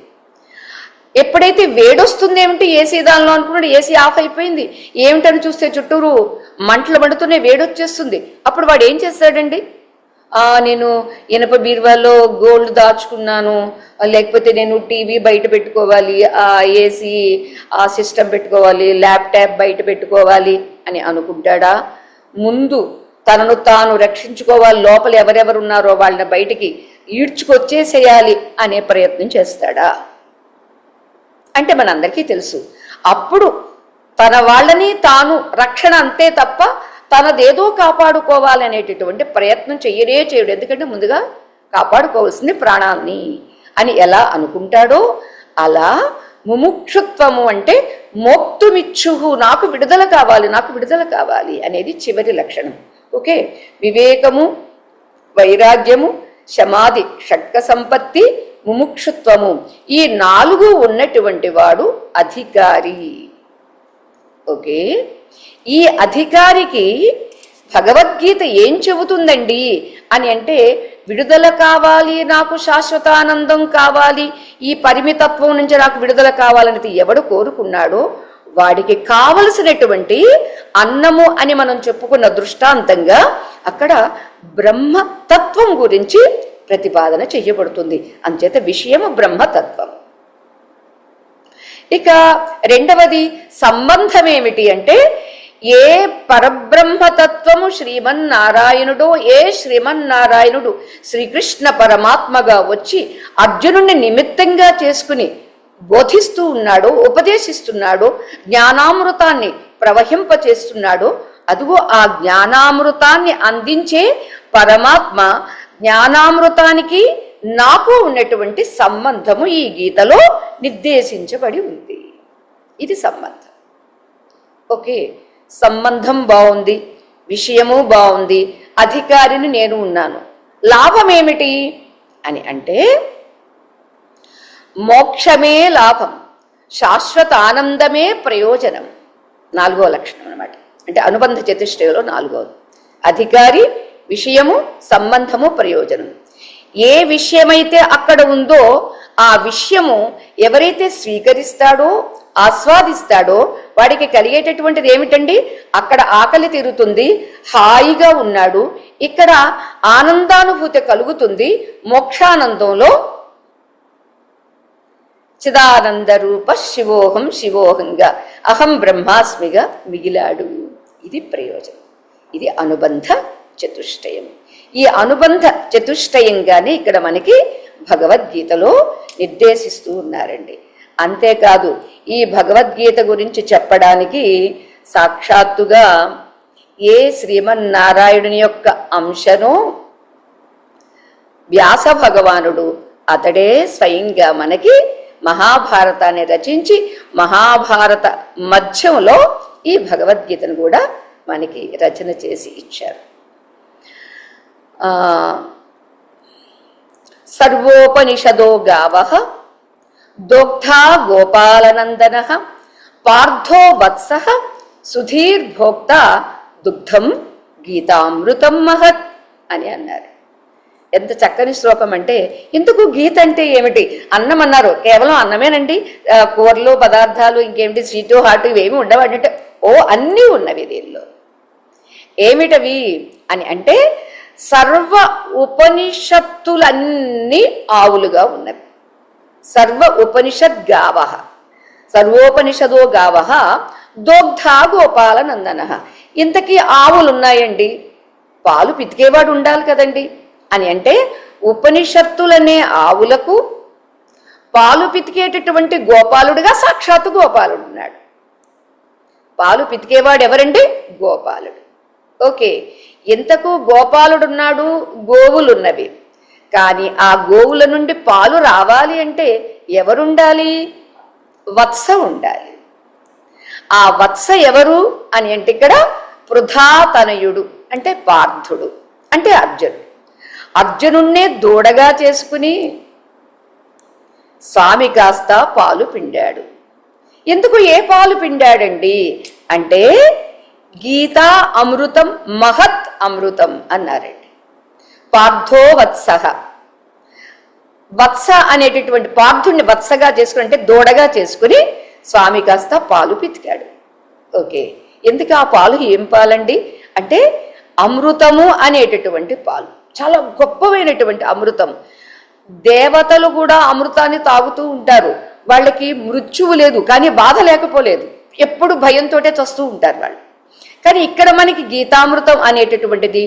ఎప్పుడైతే వేడొస్తుంది ఏమిటి ఏసీ దానిలో అనుకున్నాడు, ఏసీ ఆఫ్ అయిపోయింది. ఏమిటని చూస్తే చుట్టూరు మంటలు మండుతూనే వేడొచ్చేస్తుంది. అప్పుడు వాడు ఏం చేస్తాడండి, నేను ఇనప బీరువాలో గోల్డ్ దాచుకున్నాను, లేకపోతే నేను టీవీ బయట పెట్టుకోవాలి, ఏసీ సిస్టమ్ పెట్టుకోవాలి, ల్యాప్టాప్ బయట పెట్టుకోవాలి అని అనుకుంటాడా? ముందు తనను తాను రక్షించుకోవాలి, లోపల ఎవరెవరు ఉన్నారో వాళ్ళని బయటికి ఈడ్చుకొచ్చేసేయాలి అనే ప్రయత్నం చేస్తాడా? అంటే మనందరికీ తెలుసు, అప్పుడు తన వాళ్ళని తాను రక్షణ అంతే తప్ప తనదేదో కాపాడుకోవాలనేటటువంటి ప్రయత్నం చేయడు. ఎందుకంటే ముందుగా కాపాడుకోవాల్సింది ప్రాణాన్ని అని ఎలా అనుకుంటాడో అలా ముముక్షుత్వము అంటే మోక్తుమిచ్చుహు, నాకు విడుదల కావాలి, నాకు విడుదల కావాలి అనేది చివరి లక్షణం. ఓకే, వివేకము, వైరాగ్యము, శమాధి, షట్క సంపత్తి, ముముక్షుత్వము, ఈ 4 ఉన్నటువంటి వాడు అధికారి. ఓకే, ఈ అధికారికి భగవద్గీత ఏం చెబుతుందండి అని అంటే, విడుదల కావాలి, నాకు శాశ్వతానందం కావాలి, ఈ పరిమితత్వం నుంచి నాకు విడుదల కావాలనేది ఎవడు కోరుకున్నాడో వాడికి కావలసినటువంటి అన్నము అని మనం చెప్పుకున్న దృష్టాంతంగా అక్కడ బ్రహ్మతత్వం గురించి ప్రతిపాదన చెయ్యబడుతుంది. అంచేత విషయము బ్రహ్మతత్వం. ఇక రెండవది సంబంధం ఏమిటి అంటే, ఏ పరబ్రహ్మతత్వము శ్రీమన్నారాయణుడో, ఏ శ్రీమన్నారాయణుడు శ్రీకృష్ణ పరమాత్మగా వచ్చి అర్జునుడిని నిమిత్తంగా చేసుకుని బోధిస్తూ ఉన్నాడో, ఉపదేశిస్తున్నాడో, జ్ఞానామృతాన్ని ప్రవహింపచేస్తున్నాడో, అదిగో ఆ జ్ఞానామృతాన్ని అందించే పరమాత్మ, జ్ఞానామృతానికి నాకు ఉన్నటువంటి సంబంధము ఈ గీతలో నిర్దేశించబడి ఉంది. ఇది సంబంధం. ఓకే, సంబంధం బాగుంది, విషయము బాగుంది, అధికారిని నేను ఉన్నాను. లాభం ఏమిటి అని అంటే, మోక్షమే లాభం, శాశ్వత ఆనందమే ప్రయోజనం. 4వ లక్షణం అన్నమాట. అంటే అనుబంధ చతుష్టయంలో 4వది. అధికారి, విషయము, సంబంధము, ప్రయోజనం. ఏ విషయమైతే అక్కడ ఉందో ఆ విషయము ఎవరైతే స్వీకరిస్తాడో, ఆస్వాదిస్తాడో వాడికి కలిగేటటువంటిది ఏమిటండి? అక్కడ ఆకలి తీరుతుంది, హాయిగా ఉన్నాడు. ఇక్కడ ఆనందానుభూతి కలుగుతుంది. మోక్షానందంలో చిదానంద రూప శివోహం శివోహంగా అహం బ్రహ్మాస్మిగా మిగిలాడు. ఇది ప్రయోజనం. ఇది అనుబంధ చతుష్టయం. ఈ అనుబంధ చతుష్టయంగానే ఇక్కడ మనకి భగవద్గీతలో నిర్దేశిస్తూ ఉన్నారండి. అంతేకాదు, ఈ భగవద్గీత గురించి చెప్పడానికి సాక్షాత్తుగా ఏ శ్రీమన్నారాయణుని యొక్క అంశనో వ్యాస భగవానుడు, అతడే స్వయంగా మనకి మహాభారతాన్ని రచించి మహాభారత మధ్యంలో ఈ భగవద్గీతను కూడా మనకి రచన చేసి ఇచ్చారు. సర్వోపనిషదో గావః దోగ్ధా గోపాలనందనః పార్థో వత్సః సుధీర్భోక్త దుగ్ధం గీతామృతం మహత్ అని అన్నారు. ఎంత చక్కని శ్లోకం అంటే, ఇందుకు గీత అంటే ఏమిటి? అన్నం అన్నారు, కేవలం అన్నమేనండి, కూరలు, పదార్థాలు, ఇంకేమిటి స్వీటు హాటు ఇవేమి ఉండవంటే, ఓ అన్నీ ఉన్నవి దీనిలో. ఏమిటవి అని అంటే, సర్వ ఉపనిషత్తులన్నీ ఆవులుగా ఉన్నవి. సర్వ ఉపనిషద్ గావః, సర్వోపనిషదో గావః దోగ్ధా గోపాలనందన. ఇంతకీ ఆవులు ఉన్నాయండి, పాలు పితికేవాడు ఉండాలి కదండి అని అంటే, ఉపనిషత్తులనే ఆవులకు పాలు పితికేటటువంటి గోపాలుడిగా సాక్షాత్తు గోపాలుడు ఉన్నాడు. పాలు పితికేవాడు ఎవరండి? గోపాలుడు. ఓకే, ఇంతకు గోపాలుడున్నాడు, గోవులున్నవి. కానీ ఆ గోవుల నుండి పాలు రావాలి అంటే ఎవరుండాలి? వత్స ఉండాలి. ఆ వత్స ఎవరు అని అంటే, ఇక్కడ పృథాతనయుడు అంటే పార్థుడు, అంటే అర్జునుడు. అర్జునున్నే దూడగా చేసుకుని స్వామి కాస్త పాలు పిండాడు. ఎందుకు ఏ పాలు పిండాడండి అంటే, గీతా అమృతం మహత్ అమృతం అన్నారండి. పార్థో వత్సః, వత్స అనేటటువంటి పార్థుడిని వత్సగా చేసుకుని అంటే దూడగా చేసుకుని స్వామి కాస్త పాలు పితికాడు. ఓకే, ఎందుకు ఆ పాలు ఏం పాలండి అంటే, అమృతము అనేటటువంటి పాలు, చాలా గొప్పమైనటువంటి అమృతం. దేవతలు కూడా అమృతాన్ని తాగుతూ ఉంటారు, వాళ్ళకి మృత్యువు లేదు, కానీ బాధ లేకపోలేదు, ఎప్పుడు భయంతో చస్తూ ఉంటారు వాళ్ళు. కానీ ఇక్కడ మనకి గీతామృతం అనేటటువంటిది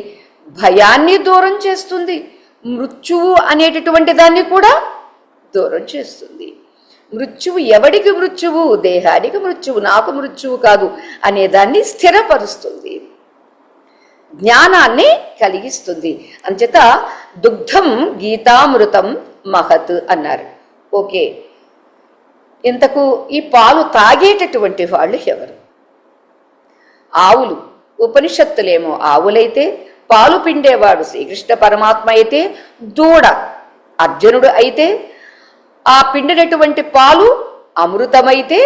భయాన్ని దూరం చేస్తుంది, మృత్యువు అనేటటువంటి దాన్ని కూడా దూరం చేస్తుంది. మృత్యువు ఎవడికి మృత్యువు? దేహానికి మృత్యువు, నాకు మృత్యువు కాదు అనేదాన్ని స్థిరపరుస్తుంది, జ్ఞానాన్ని కలిగిస్తుంది. అంచేత దుగ్ధం గీతామృతం మహత్ అన్నారు. ఓకే, ఇంతకు ఈ పాలు తాగేటటువంటి వాళ్ళు ఎవరు? ఆవులు. ఉపనిషత్తులేమో ఆవులైతే పాలు పిండేవాడు శ్రీకృష్ణ పరమాత్మ అయితే, దూడ అర్జునుడు అయితే, ఆ పిండినటువంటి పాలు అమృతమైతే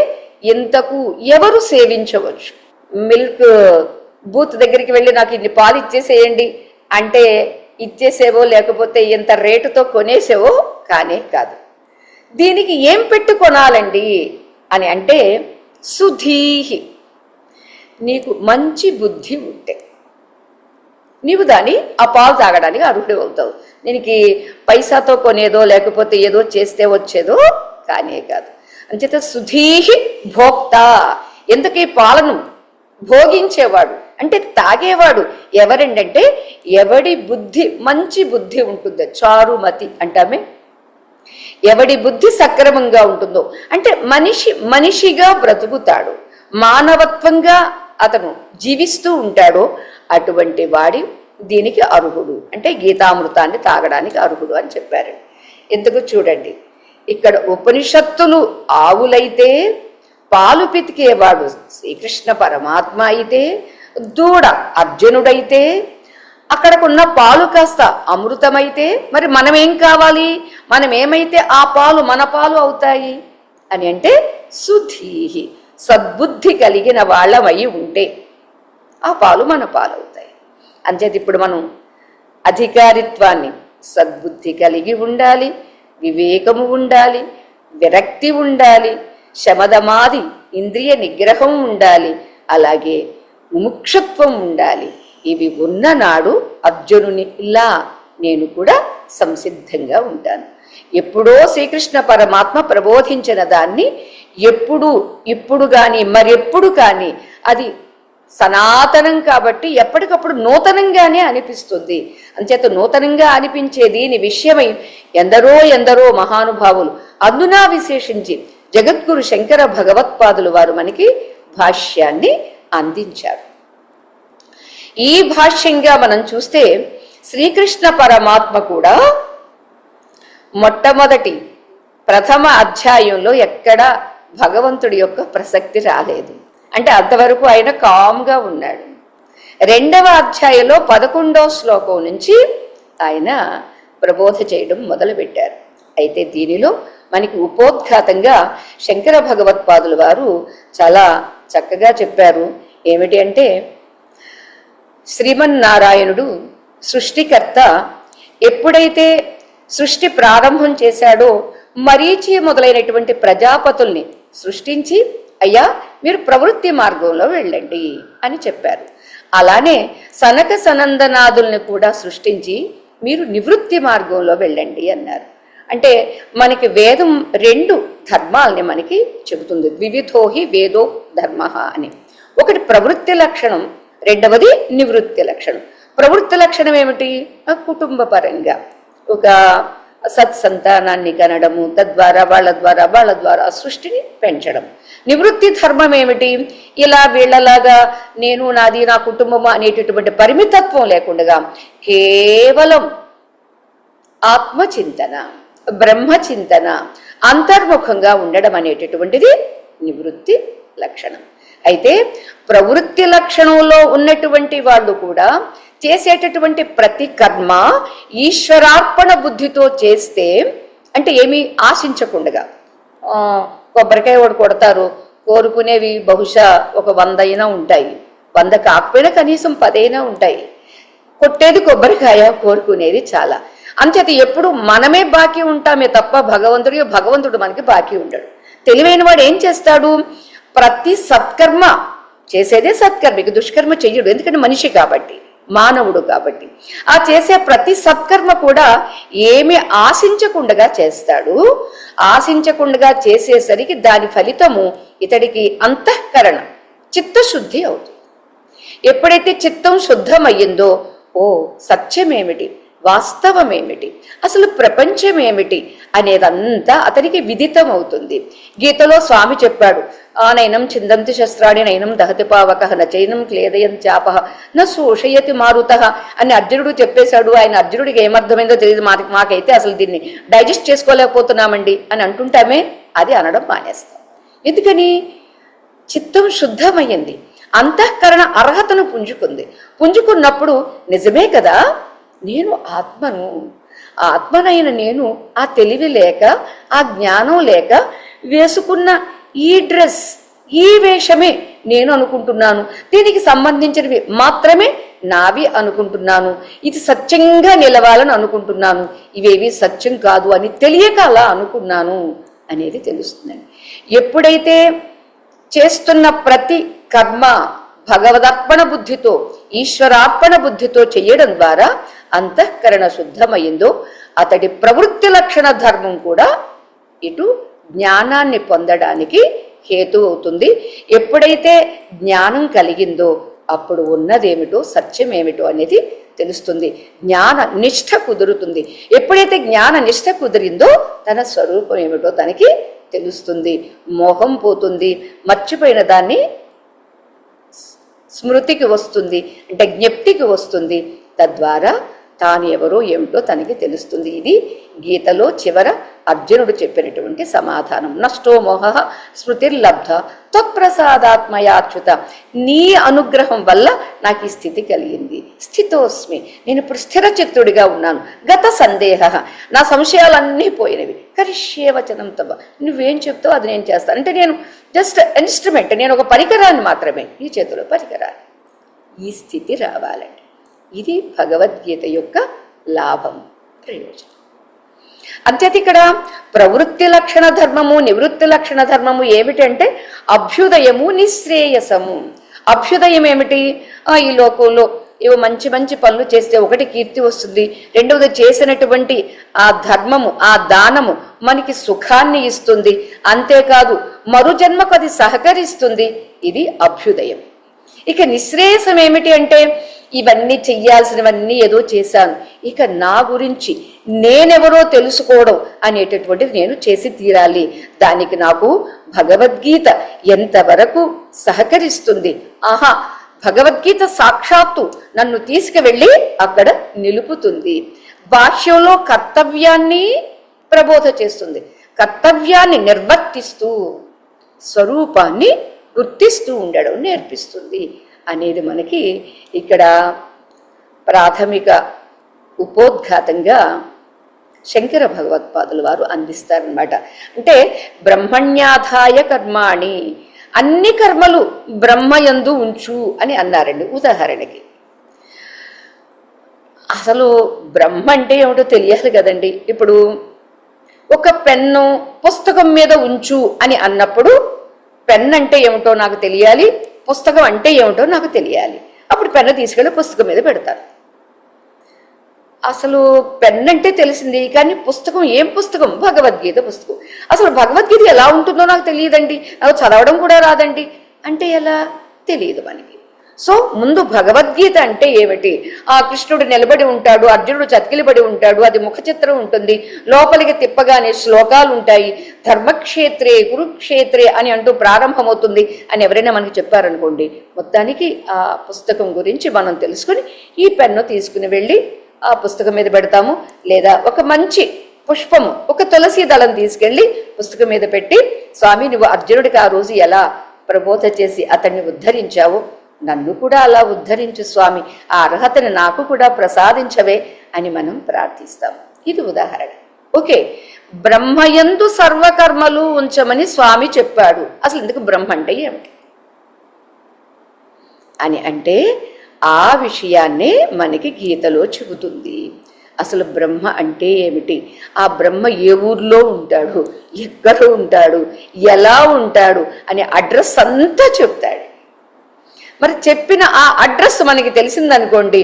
ఇంతకు ఎవరు సేవించవచ్చు? మిల్క్ బూత్ దగ్గరికి వెళ్ళి నాకు ఇన్ని పాలు ఇచ్చేసేయండి అంటే ఇచ్చేసేవో, లేకపోతే ఇంత రేటుతో కొనేసేవో కానే కాదు. దీనికి ఏం పెట్టి కొనాలండి అని అంటే, సుధీహి, నీకు మంచి బుద్ధి ఉంటే నీవు దాన్ని ఆ పాలు తాగడానికి అర్హుడు అవుతావు. దీనికి పైసాతో కొనేదో లేకపోతే ఏదో చేస్తే వచ్చేదో కానే కాదు. అంచేత సుధీహి భోక్త, ఎందుకు ఈ పాలను భోగించేవాడు అంటే తాగేవాడు ఎవరంటే, ఎవడి బుద్ధి మంచి బుద్ధి ఉంటుందో, చారుమతి అంటామే, ఎవడి బుద్ధి సక్రమంగా ఉంటుందో అంటే మనిషిగా బ్రతుకుతాడు, మానవత్వంగా అతను జీవిస్తూ ఉంటాడో అటువంటి వాడి దీనికి అర్హుడు, అంటే గీతామృతాన్ని తాగడానికి అర్హుడు అని చెప్పారు. ఎందుకు చూడండి, ఇక్కడ ఉపనిషత్తులు ఆవులైతే, పాలు పితికేవాడు శ్రీకృష్ణ పరమాత్మ అయితే, దూడ అర్జునుడైతే, అక్కడకున్న పాలు కాస్త అమృతమైతే, మరి మనమేం కావాలి? మనమేమైతే ఆ పాలు మన పాలు అవుతాయి అని అంటే, సుధీహి, సద్బుద్ధి కలిగిన వాళ్ళమై ఉంటే ఆ పాలు మన పాలు అవుతాయి. అంచేది ఇప్పుడు మనం అధికారిత్వాన్ని, సద్బుద్ధి కలిగి ఉండాలి, వివేకము ఉండాలి, విరక్తి ఉండాలి, శమదమాది ఇంద్రియ నిగ్రహం ఉండాలి, అలాగే ముముక్షత్వం ఉండాలి. ఇవి ఉన్న నాడు అర్జునుని ఇలా నేను కూడా సంసిద్ధంగా ఉంటాను. ఎప్పుడో శ్రీకృష్ణ పరమాత్మ ప్రబోధించిన దాన్ని ఇప్పుడు కానీ మరెప్పుడు కానీ అది సనాతనం కాబట్టి ఎప్పటికప్పుడు నూతనంగానే అనిపిస్తుంది. అంచేత నూతనంగా అనిపించే దీని విషయమై ఎందరో మహానుభావులు, అందునా విశేషించి జగద్గురు శంకర భగవత్పాదులు వారు మనకి భాష్యాన్ని అందించారు. ఈ భాష్యంగా మనం చూస్తే శ్రీకృష్ణ పరమాత్మ కూడా మొట్టమొదటి ప్రథమ అధ్యాయంలో ఎక్కడ భగవంతుడి యొక్క ప్రసక్తి రాలేదు. అంటే అంతవరకు ఆయన కామ్గా ఉన్నాడు. రెండవ అధ్యాయంలో 11వ శ్లోకం నుంచి ఆయన ప్రబోధ చేయడం మొదలుపెట్టారు. అయితే దీనిలో మనకి ఉపోద్ఘాతంగా శంకర భగవత్పాదులు వారు చాలా చక్కగా చెప్పారు. ఏమిటి అంటే, శ్రీమన్నారాయణుడు సృష్టికర్త ఎప్పుడైతే సృష్టి ప్రారంభం చేశాడో మరీచి మొదలైనటువంటి ప్రజాపతుల్ని సృష్టించి, అయ్యా మీరు ప్రవృత్తి మార్గంలో వెళ్ళండి అని చెప్పారు. అలానే సనక సనందనాదుల్ని కూడా సృష్టించి మీరు నివృత్తి మార్గంలో వెళ్ళండి అన్నారు. అంటే మనకి వేదం 2 ధర్మాలని మనకి చెబుతుంది. వివిధోహి వేదో ధర్మ అని. ఒకటి ప్రవృత్తి లక్షణం, రెండవది నివృత్తి లక్షణం. ప్రవృత్తి లక్షణం ఏమిటి? కుటుంబ పరంగా ఒక సత్సంతానాన్ని కనడము, తద్వారా వాళ్ళ ద్వారా సృష్టిని పెంచడం. నివృత్తి ధర్మం ఏమిటి? ఇలా వీళ్ళలాగా నేను నాది నా కుటుంబము అనేటటువంటి పరిమితత్వం లేకుండా కేవలం ఆత్మచింతన, బ్రహ్మచింతన, అంతర్ముఖంగా ఉండడం అనేటటువంటిది నివృత్తి లక్షణం. అయితే ప్రవృత్తి లక్షణంలో ఉన్నటువంటి వాళ్ళు కూడా చేసేటటువంటి ప్రతి కర్మ ఈశ్వరార్పణ బుద్ధితో చేస్తే, అంటే ఏమీ ఆశించకుండా, కొబ్బరికాయ ఒకటి కొడతారు, కోరుకునేవి బహుశా ఒక 100 అయినా ఉంటాయి, 100 కాకపోయినా కనీసం 10 అయినా ఉంటాయి. కొట్టేది కొబ్బరికాయ, కోరుకునేది చాలా. అంచేత ఎప్పుడు మనమే బాకీ ఉంటామే తప్ప భగవంతుడు మనకి బాకీ ఉండడు. తెలివైన వాడు ఏం చేస్తాడు? ప్రతి సత్కర్మ చేసేదే సత్కర్మ, దుష్కర్మ చెయ్యడు. ఎందుకంటే మనిషి కాబట్టి, మానవుడు కాబట్టి ఆ చేసే ప్రతి సత్కర్మ కూడా ఏమి ఆశించకుండా చేస్తాడు. ఆశించకుండా చేసేసరికి దాని ఫలితము ఇతడికి అంతఃకరణ చిత్తశుద్ధి అవుతుంది. ఎప్పుడైతే చిత్తం శుద్ధమయ్యిందో, ఓ సత్యమేమిటి, వాస్తవమేమిటి, అసలు ప్రపంచం ఏమిటి అనేదంతా అతనికి విదితం అవుతుంది. గీతలో స్వామి చెప్పాడు, నైనం చిందంతి శస్త్రాణి నైనం దహతి పావక నచైనం క్లేదయం చాపహ న శోషయతి మారుత అని అర్జునుడు చెప్పేశాడు. ఆయన అర్జునుడికి ఏమర్థమైందో తెలియదు, మాకైతే అసలు దీన్ని డైజెస్ట్ చేసుకోలేకపోతున్నామండి అని అంటుంటామే, అది అనడం మానేస్తాం. ఎందుకని? చిత్తం శుద్ధమయ్యింది. అంతఃకరణ అర్హతను పుంజుకుంది. పుంజుకున్నప్పుడు నిజమే కదా, నేను ఆత్మను, ఆత్మనైన నేను ఆ తెలివి లేక ఆ జ్ఞానం లేక వేసుకున్న ఈ డ్రెస్, ఈ వేషమే నేను అనుకుంటున్నాను, దీనికి సంబంధించినవి మాత్రమే నావి అనుకుంటున్నాను, ఇది సత్యంగా నిలవాలని అనుకుంటున్నాను, ఇవేవి సత్యం కాదు అని తెలియక అలా అనుకున్నాను అనేది తెలుస్తుందండి. ఎప్పుడైతే చేస్తున్న ప్రతి కర్మ భగవదర్పణ బుద్ధితో, ఈశ్వరార్పణ బుద్ధితో చేయడం ద్వారా అంతఃకరణ శుద్ధమైందో అతడి ప్రవృత్తి లక్షణ ధర్మం కూడా ఇటు జ్ఞానాన్ని పొందడానికి హేతు అవుతుంది. ఎప్పుడైతే జ్ఞానం కలిగిందో అప్పుడు ఉన్నదేమిటో సత్యమేమిటో అనేది తెలుస్తుంది. జ్ఞాన నిష్ఠ కుదురుతుంది. ఎప్పుడైతే జ్ఞాన నిష్ఠ కుదిరిందో తన స్వరూపం ఏమిటో తనకి తెలుస్తుంది. మోహం పోతుంది, మర్చిపోయిన దాన్ని స్మృతికి వస్తుంది, అంటే జ్ఞప్తికి వస్తుంది. తద్వారా తాను ఎవరో ఏమిటో తనకి తెలుస్తుంది. ఇది గీతలో చివర అర్జునుడు చెప్పినటువంటి సమాధానం. నష్టో మోహ స్మృతిర్లబ్ధ త్వత్ప్రసాదాత్మయాచ్యుత, నీ అనుగ్రహం వల్ల నాకు ఈ స్థితి కలిగింది. స్థితోస్మి, నేను ఇప్పుడు స్థిర చిత్తుడిగా ఉన్నాను. గత సందేహ, నా సంశయాలన్నీ పోయినవి. కరిష్యే వచనం తవ, నువ్వేం చెప్తావు అది నేను చేస్తాను. అంటే నేను జస్ట్ ఇన్స్ట్రుమెంట్, నేను ఒక పరికరాన్ని మాత్రమే, ఈ చేతిలో పరికరాన్ని. ఈ స్థితి రావాలండి. ఇది భగవద్గీత యొక్క లాభం, ప్రయోజనం. అంతేత ఇక్కడ ప్రవృత్తి లక్షణ ధర్మము, నివృత్తి లక్షణ ధర్మము ఏమిటంటే అభ్యుదయము, నిశ్రేయసము. అభ్యుదయం ఏమిటి? ఈ లోకంలో ఏవో మంచి మంచి పనులు చేస్తే ఒకటి కీర్తి వస్తుంది, రెండవది చేసినటువంటి ఆ ధర్మము, ఆ దానము మనకి సుఖాన్ని ఇస్తుంది. అంతేకాదు మరు జన్మకు అది సహకరిస్తుంది. ఇది అభ్యుదయం. ఇక నిశ్రేయసం ఏమిటి అంటే ఇవన్నీ చెయ్యాల్సినవన్నీ ఏదో చేశాను, ఇక నా గురించి నేనెవరో తెలుసుకోవడం అనేటటువంటిది నేను చేసి తీరాలి. దానికి నాకు భగవద్గీత ఎంతవరకు సహకరిస్తుంది. ఆహా, భగవద్గీత సాక్షాత్తు నన్ను తీసుకువెళ్ళి అక్కడ నిలుపుతుంది. భాష్యంలో కర్తవ్యాన్ని ప్రబోధ చేస్తుంది. కర్తవ్యాన్ని నిర్వర్తిస్తూ స్వరూపాన్ని గుర్తిస్తూ ఉండడం నేర్పిస్తుంది అనేది మనకి ఇక్కడ ప్రాథమిక ఉపోద్ఘాతంగా శంకర భగవత్పాదుల వారు అందిస్తారనమాట. అంటే బ్రహ్మణ్యాధాయ కర్మాణి, అన్ని కర్మలు బ్రహ్మయందు ఉంచు అని అన్నారండి. ఉదాహరణకి అసలు బ్రహ్మ అంటే ఏమిటో తెలియాలి కదండి. ఇప్పుడు ఒక పెన్ను పుస్తకం మీద ఉంచు అని అన్నప్పుడు పెన్ అంటే ఏమిటో నాకు తెలియాలి, పుస్తకం అంటే ఏమిటో నాకు తెలియాలి. అప్పుడు పెన్ను తీసుకెళ్ళి పుస్తకం మీద పెడతారు. అసలు పెన్ అంటే తెలిసింది, కానీ పుస్తకం ఏం పుస్తకం? భగవద్గీత పుస్తకం. అసలు భగవద్గీత ఎలా ఉంటుందో నాకు తెలియదండి, నాకు చదవడం కూడా రాదండి అంటే ఎలా? తెలియదు మనకి. సో ముందు భగవద్గీత అంటే ఏమిటి? ఆ కృష్ణుడు నిలబడి ఉంటాడు, అర్జునుడు చతికిలిబడి ఉంటాడు, అది ముఖ చిత్రం ఉంటుంది, లోపలికి తిప్పగానే శ్లోకాలు ఉంటాయి. ధర్మక్షేత్రే కురుక్షేత్రే అని అంటూ ప్రారంభమవుతుంది అని ఎవరైనా మనకి చెప్పారనుకోండి, మొత్తానికి ఆ పుస్తకం గురించి మనం తెలుసుకుని ఈ పెన్ను తీసుకుని వెళ్ళి ఆ పుస్తకం మీద పెడతాము. లేదా ఒక మంచి పుష్పము, ఒక తులసి దళం తీసుకెళ్ళి పుస్తకం మీద పెట్టి, స్వామి నువ్వు అర్జునుడికి ఆ రోజు ఎలా ప్రబోధ చేసి అతన్ని ఉద్ధరించావు, నన్ను కూడా అలా ఉద్ధరించు స్వామి, ఆ అర్హతను నాకు కూడా ప్రసాదించవే అని మనం ప్రార్థిస్తాం. ఇది ఉదాహరణ. ఓకే, బ్రహ్మయందు సర్వకర్మలు ఉంచమని స్వామి చెప్పాడు. అసలు ఎందుకు బ్రహ్మ అంటే ఏమిటి అని అంటే ఆ విషయాన్నే మనకి గీతలో చెబుతుంది. అసలు బ్రహ్మ అంటే ఏమిటి, ఆ బ్రహ్మ ఏ ఊర్లో ఉంటాడు, ఎక్కడ ఉంటాడు, ఎలా ఉంటాడు అనే అడ్రస్ అంతా చెప్తాడు. మరి చెప్పిన ఆ అడ్రస్ మనకి తెలిసిందనుకోండి,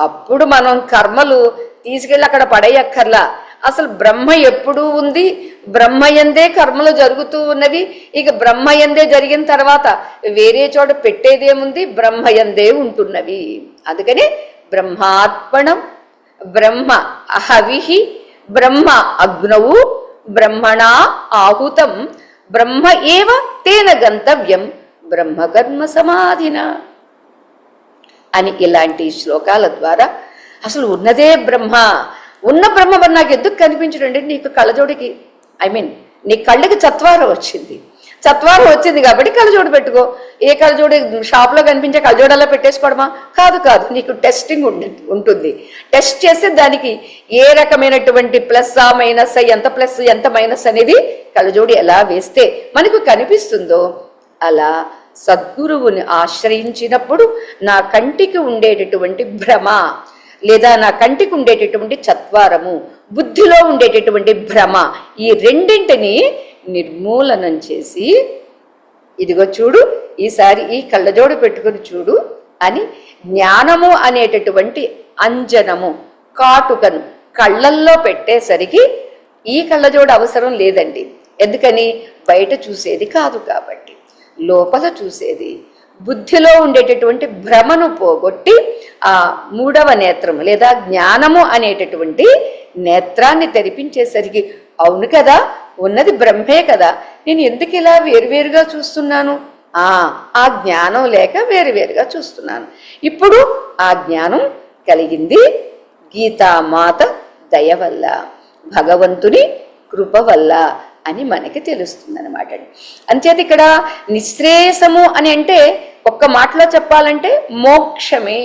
అప్పుడు మనం కర్మలు తీసుకెళ్ళి అక్కడ పడేయక్కర్లా. అసలు బ్రహ్మ ఎప్పుడూ ఉంది, బ్రహ్మయందే కర్మలు జరుగుతూ ఉన్నవి. ఇక బ్రహ్మయందే జరిగిన తర్వాత వేరే చోట పెట్టేదేముంది, బ్రహ్మయందే ఉంటున్నవి. అందుకని బ్రహ్మార్పణం, బ్రహ్మ అహవిహి, బ్రహ్మ అగ్నవు, బ్రహ్మణా ఆహుతం, బ్రహ్మ ఏవ తేన గంతవ్యం, బ్రహ్మకర్మ సమాధిన అని ఇలాంటి శ్లోకాల ద్వారా అసలు ఉన్నదే బ్రహ్మ, ఉన్న బ్రహ్మ మరి నాకు ఎందుకు కనిపించడండి? నీకు కళ్ళజోడికి నీ కళ్ళకి చత్వారం వచ్చింది, చత్వారం వచ్చింది కాబట్టి కళ్ళజోడు పెట్టుకో. ఏ కళ్ళజోడు షాప్లో కనిపించే కళ్ళజోడల్లా పెట్టేసుకోవడమా? కాదు కాదు, నీకు టెస్టింగ్ ఉంటుంది. టెస్ట్ చేస్తే దానికి ఏ రకమైనటువంటి ప్లస్ మైనస్, ఎంత ప్లస్ ఎంత మైనస్ అనేది కళ్ళజోడు ఎలా వేస్తే మనకు కనిపిస్తుందో అలా సద్గురువుని ఆశ్రయించినప్పుడు నా కంటికి ఉండేటటువంటి భ్రమ లేదా నా కంటికి ఉండేటటువంటి చత్వారము, బుద్ధిలో ఉండేటటువంటి భ్రమ, ఈ రెండింటిని నిర్మూలనం చేసి ఇదిగో చూడు, ఈసారి ఈ కళ్ళజోడు పెట్టుకుని చూడు అని జ్ఞానము అనేటటువంటి అంజనము, కాటుకను కళ్ళల్లో పెట్టేసరికి ఈ కళ్ళజోడు అవసరం లేదండి. ఎందుకని? బయట చూసేది కాదు కాబట్టి, లోపల చూసేది, బుద్ధిలో ఉండేటటువంటి భ్రమను పోగొట్టి ఆ మూడవ నేత్రము లేదా జ్ఞానము అనేటటువంటి నేత్రాన్ని తెరిపించేసరికి అవును కదా, ఉన్నది బ్రహ్మే కదా, నేను ఎందుకు ఇలా వేరువేరుగా చూస్తున్నాను? ఆ జ్ఞానం లేక వేరువేరుగా చూస్తున్నాను. ఇప్పుడు ఆ జ్ఞానం కలిగింది గీతామాత దయ వల్ల, భగవంతుని కృప వల్ల అని మనకి తెలుస్తుంది అనమాట. అంచేత ఇక్కడ నిశ్రేయసము అని అంటే ఒక్క మాటలో చెప్పాలంటే మోక్షమే.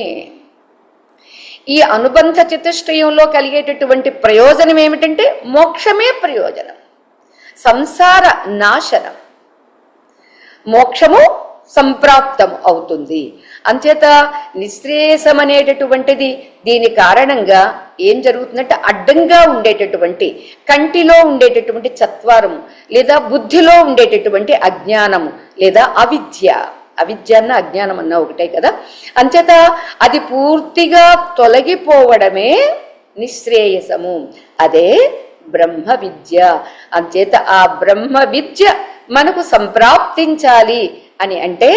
ఈ అనుబంధ చతుష్టయంలో కలిగేటటువంటి ప్రయోజనం ఏమిటంటే మోక్షమే ప్రయోజనం, సంసార నాశనం, మోక్షము సంప్రాప్తం అవుతుంది. అంచేత నిశ్రేయసం అనేటటువంటిది దీని కారణంగా ఏం జరుగుతుందంటే అడ్డంగా ఉండేటటువంటి కంటిలో ఉండేటటువంటి చత్వారము లేదా బుద్ధిలో ఉండేటటువంటి అజ్ఞానము లేదా అవిద్య, అవిద్య అన్న అజ్ఞానం అన్న ఒకటే కదా, అంచేత అది పూర్తిగా తొలగిపోవడమే నిశ్రేయసము, అదే బ్రహ్మ విద్య. అంచేత ఆ బ్రహ్మ విద్య మనకు సంప్రాప్తించాలి అని అంటే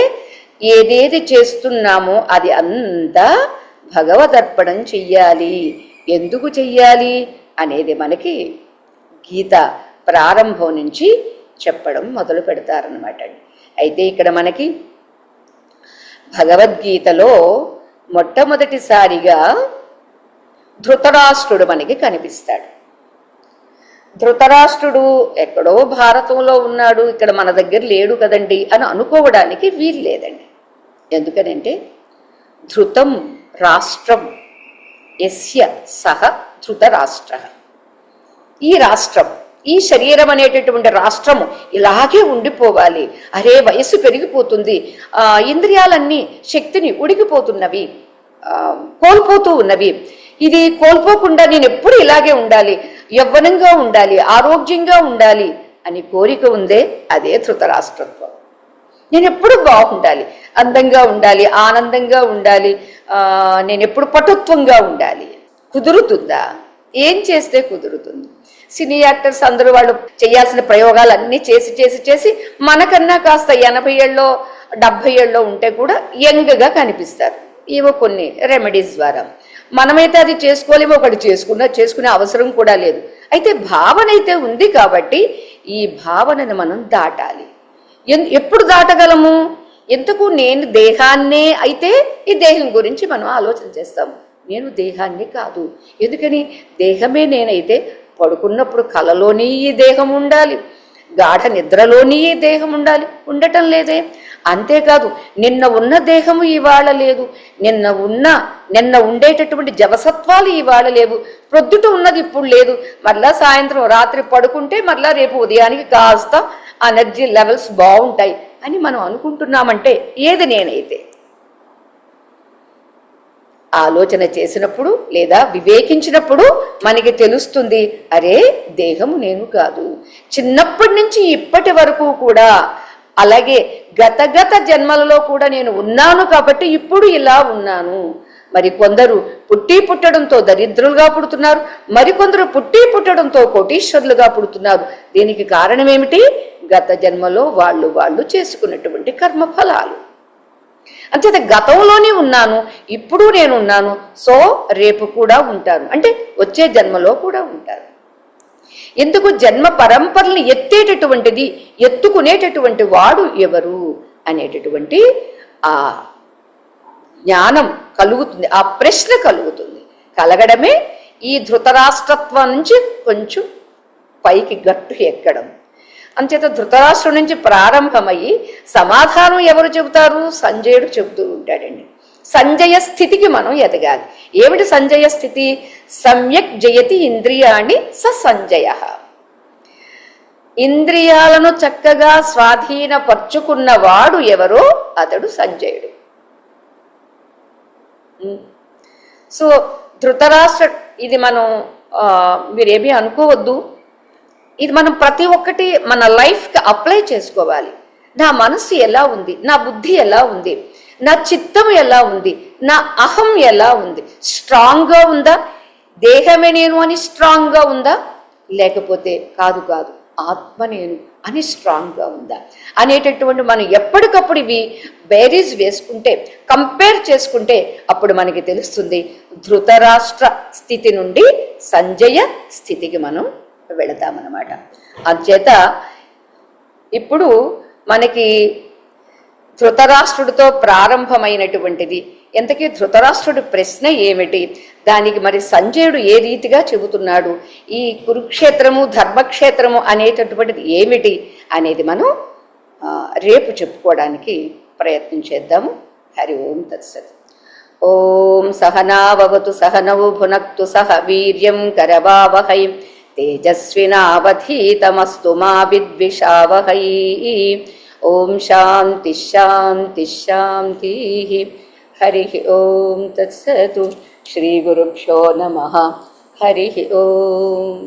ఏదేది చేస్తున్నామో అది అంతా భగవదర్పణం చెయ్యాలి. ఎందుకు చెయ్యాలి అనేది మనకి గీత ప్రారంభం నుంచి చెప్పడం మొదలు పెడతారనమాట. అయితే ఇక్కడ మనకి భగవద్గీతలో మొట్టమొదటిసారిగా ధృతరాష్ట్రుడు మనకి కనిపిస్తాడు. ధృతరాష్ట్రుడు ఎక్కడో భారతంలో ఉన్నాడు, ఇక్కడ మన దగ్గర లేడు కదండి అని అనుకోవడానికి వీలు లేదండి. ఎందుకనంటే ధృతం రాష్ట్రం యస్య సహ ధృతరాష్ట్ర, ఈ రాష్ట్రం, ఈ శరీరం అనేటటువంటి రాష్ట్రము ఇలాగే ఉండిపోవాలి. అరే వయస్సు పెరిగిపోతుంది, ఇంద్రియాలన్నీ శక్తిని ఉడికిపోతున్నవి, కోల్పోతూ ఉన్నవి, ఇది కోల్పోకుండా నేను ఎప్పుడు ఇలాగే ఉండాలి, యవ్వనంగా ఉండాలి, ఆరోగ్యంగా ఉండాలి అని కోరిక ఉందే, అదే ధృతరాష్ట్రత్వం. నేను ఎప్పుడు బాగుండాలి, అందంగా ఉండాలి, ఆనందంగా ఉండాలి, నేను ఎప్పుడు పటుత్వంగా ఉండాలి. కుదురుతుందా? ఏం చేస్తే కుదురుతుంది? సినీ యాక్టర్స్ అందరూ వాళ్ళు చేయాల్సిన ప్రయోగాలు అన్నీ చేసి చేసి చేసి మనకన్నా కాస్త 80 ఏళ్ళలో 70 ఏళ్ళలో ఉంటే కూడా యంగ్గా కనిపిస్తారు, ఏవో కొన్ని రెమెడీస్ ద్వారా. మనమైతే అది చేసుకోలేమో, ఒకటి చేసుకునే అవసరం కూడా లేదు. అయితే భావన అయితే ఉంది కాబట్టి ఈ భావనను మనం దాటాలి. ఎప్పుడు దాటగలము? ఎందుకు? నేను దేహాన్నే అయితే ఈ దేహం గురించి మనం ఆలోచన చేస్తాం. నేను దేహాన్ని కాదు. ఎందుకని? దేహమే నేనైతే పడుకున్నప్పుడు కలలోని ఈ దేహం ఉండాలి, గాఢ నిద్రలోని ఈ దేహం ఉండాలి, ఉండటం లేదే. అంతేకాదు నిన్న ఉన్న దేహము ఇవాళ లేదు, నిన్న ఉండేటటువంటి జవసత్వాలు ఇవాళ లేవు, ప్రొద్దుట ఉన్నది ఇప్పుడు లేదు, మళ్ళా సాయంత్రం రాత్రి పడుకుంటే మళ్ళా రేపు ఉదయానికి కాస్త ఎనర్జీ లెవెల్స్ బాగుంటాయి అని మనం అనుకుంటున్నామంటే ఏది నేనైతే? ఆలోచన చేసినప్పుడు లేదా వివేకించినప్పుడు మనకి తెలుస్తుంది, అరే దేహము నేను కాదు. చిన్నప్పటి నుంచి ఇప్పటి వరకు కూడా, అలాగే గత జన్మలలో కూడా నేను ఉన్నాను కాబట్టి ఇప్పుడు ఇలా ఉన్నాను. మరి కొందరు పుట్టడంతో దరిద్రులుగా పుడుతున్నారు, మరికొందరు పుట్టడంతో కోటీశ్వరులుగా పుడుతున్నారు. దీనికి కారణం ఏమిటి? గత జన్మలో వాళ్ళు చేసుకున్నటువంటి కర్మఫలాలు. అంచేత గతంలోనే ఉన్నాను, ఇప్పుడు నేను ఉన్నాను, సో రేపు కూడా ఉంటాను, అంటే వచ్చే జన్మలో కూడా ఉంటాను. ఎందుకు? జన్మ పరంపరని ఎత్తేటటువంటిది, ఎత్తుకునేటటువంటి వాడు ఎవరు అనేటటువంటి ఆ జ్ఞానం కలుగుతుంది, ఆ ప్రశ్న కలుగుతుంది. కలగడమే ఈ ధృతరాష్ట్రత్వం నుంచి కొంచెం పైకి గట్టు ఎక్కడం. అంచేత ధృతరాష్ట్రుడి నుంచి ప్రారంభమయ్యి సమాధానం ఎవరు చెబుతారు? సంజయుడు చెబుతూ ఉంటాడండి. సంజయ స్థితికి మనం ఎదగాలి. ఏమిటి సంజయ స్థితి? సమ్యక్ జయతి ఇంద్రియాణి స సంజయ. ఇంద్రియాలను చక్కగా స్వాధీనపరుచుకున్నవాడు ఎవరో అతడు సంజయుడు. సో ధృతరాష్ట్ర, ఇది మనం మీరేమీ అనుకోవద్దు, ఇది మనం ప్రతి ఒక్కటి మన లైఫ్కి అప్లై చేసుకోవాలి. నా మనసు ఎలా ఉంది, నా బుద్ధి ఎలా ఉంది, నా చిత్తం ఎలా ఉంది, నా అహం ఎలా ఉంది, స్ట్రాంగ్గా ఉందా? దేహమే నేను అని స్ట్రాంగ్గా ఉందా? లేకపోతే కాదు కాదు ఆత్మ నేను అని స్ట్రాంగ్గా ఉందా అనేటటువంటి మనం ఎప్పటికప్పుడు ఇవి బేరీస్ వేసుకుంటే, కంపేర్ చేసుకుంటే అప్పుడు మనకి తెలుస్తుంది ధృతరాష్ట్ర స్థితి నుండి సంజయ స్థితికి మనం వెళతామన్నమాట. అంచేత ఇప్పుడు మనకి ధృతరాష్ట్రుడితో ప్రారంభమైనటువంటిది. ఎంతకీ ధృతరాష్ట్రుడి ప్రశ్న ఏమిటి, దానికి మరి సంజయుడు ఏ రీతిగా చెబుతున్నాడు, ఈ కురుక్షేత్రము ధర్మక్షేత్రము అనేటటువంటిది ఏమిటి అనేది మనం రేపు చెప్పుకోవడానికి ప్రయత్నం చేద్దాము. హరి ఓం తత్సత్. ఓం సహనావవతు సహనౌ భునక్తు సహ వీర్యం కరవావహై తేజస్వినావధీతమస్తు మా విద్విషావహై. ఓం శాంతి శాంతి శాంతి. హరి ఓం తత్సతు. శ్రీ గురుభ్యో నమః. హరి ఓం.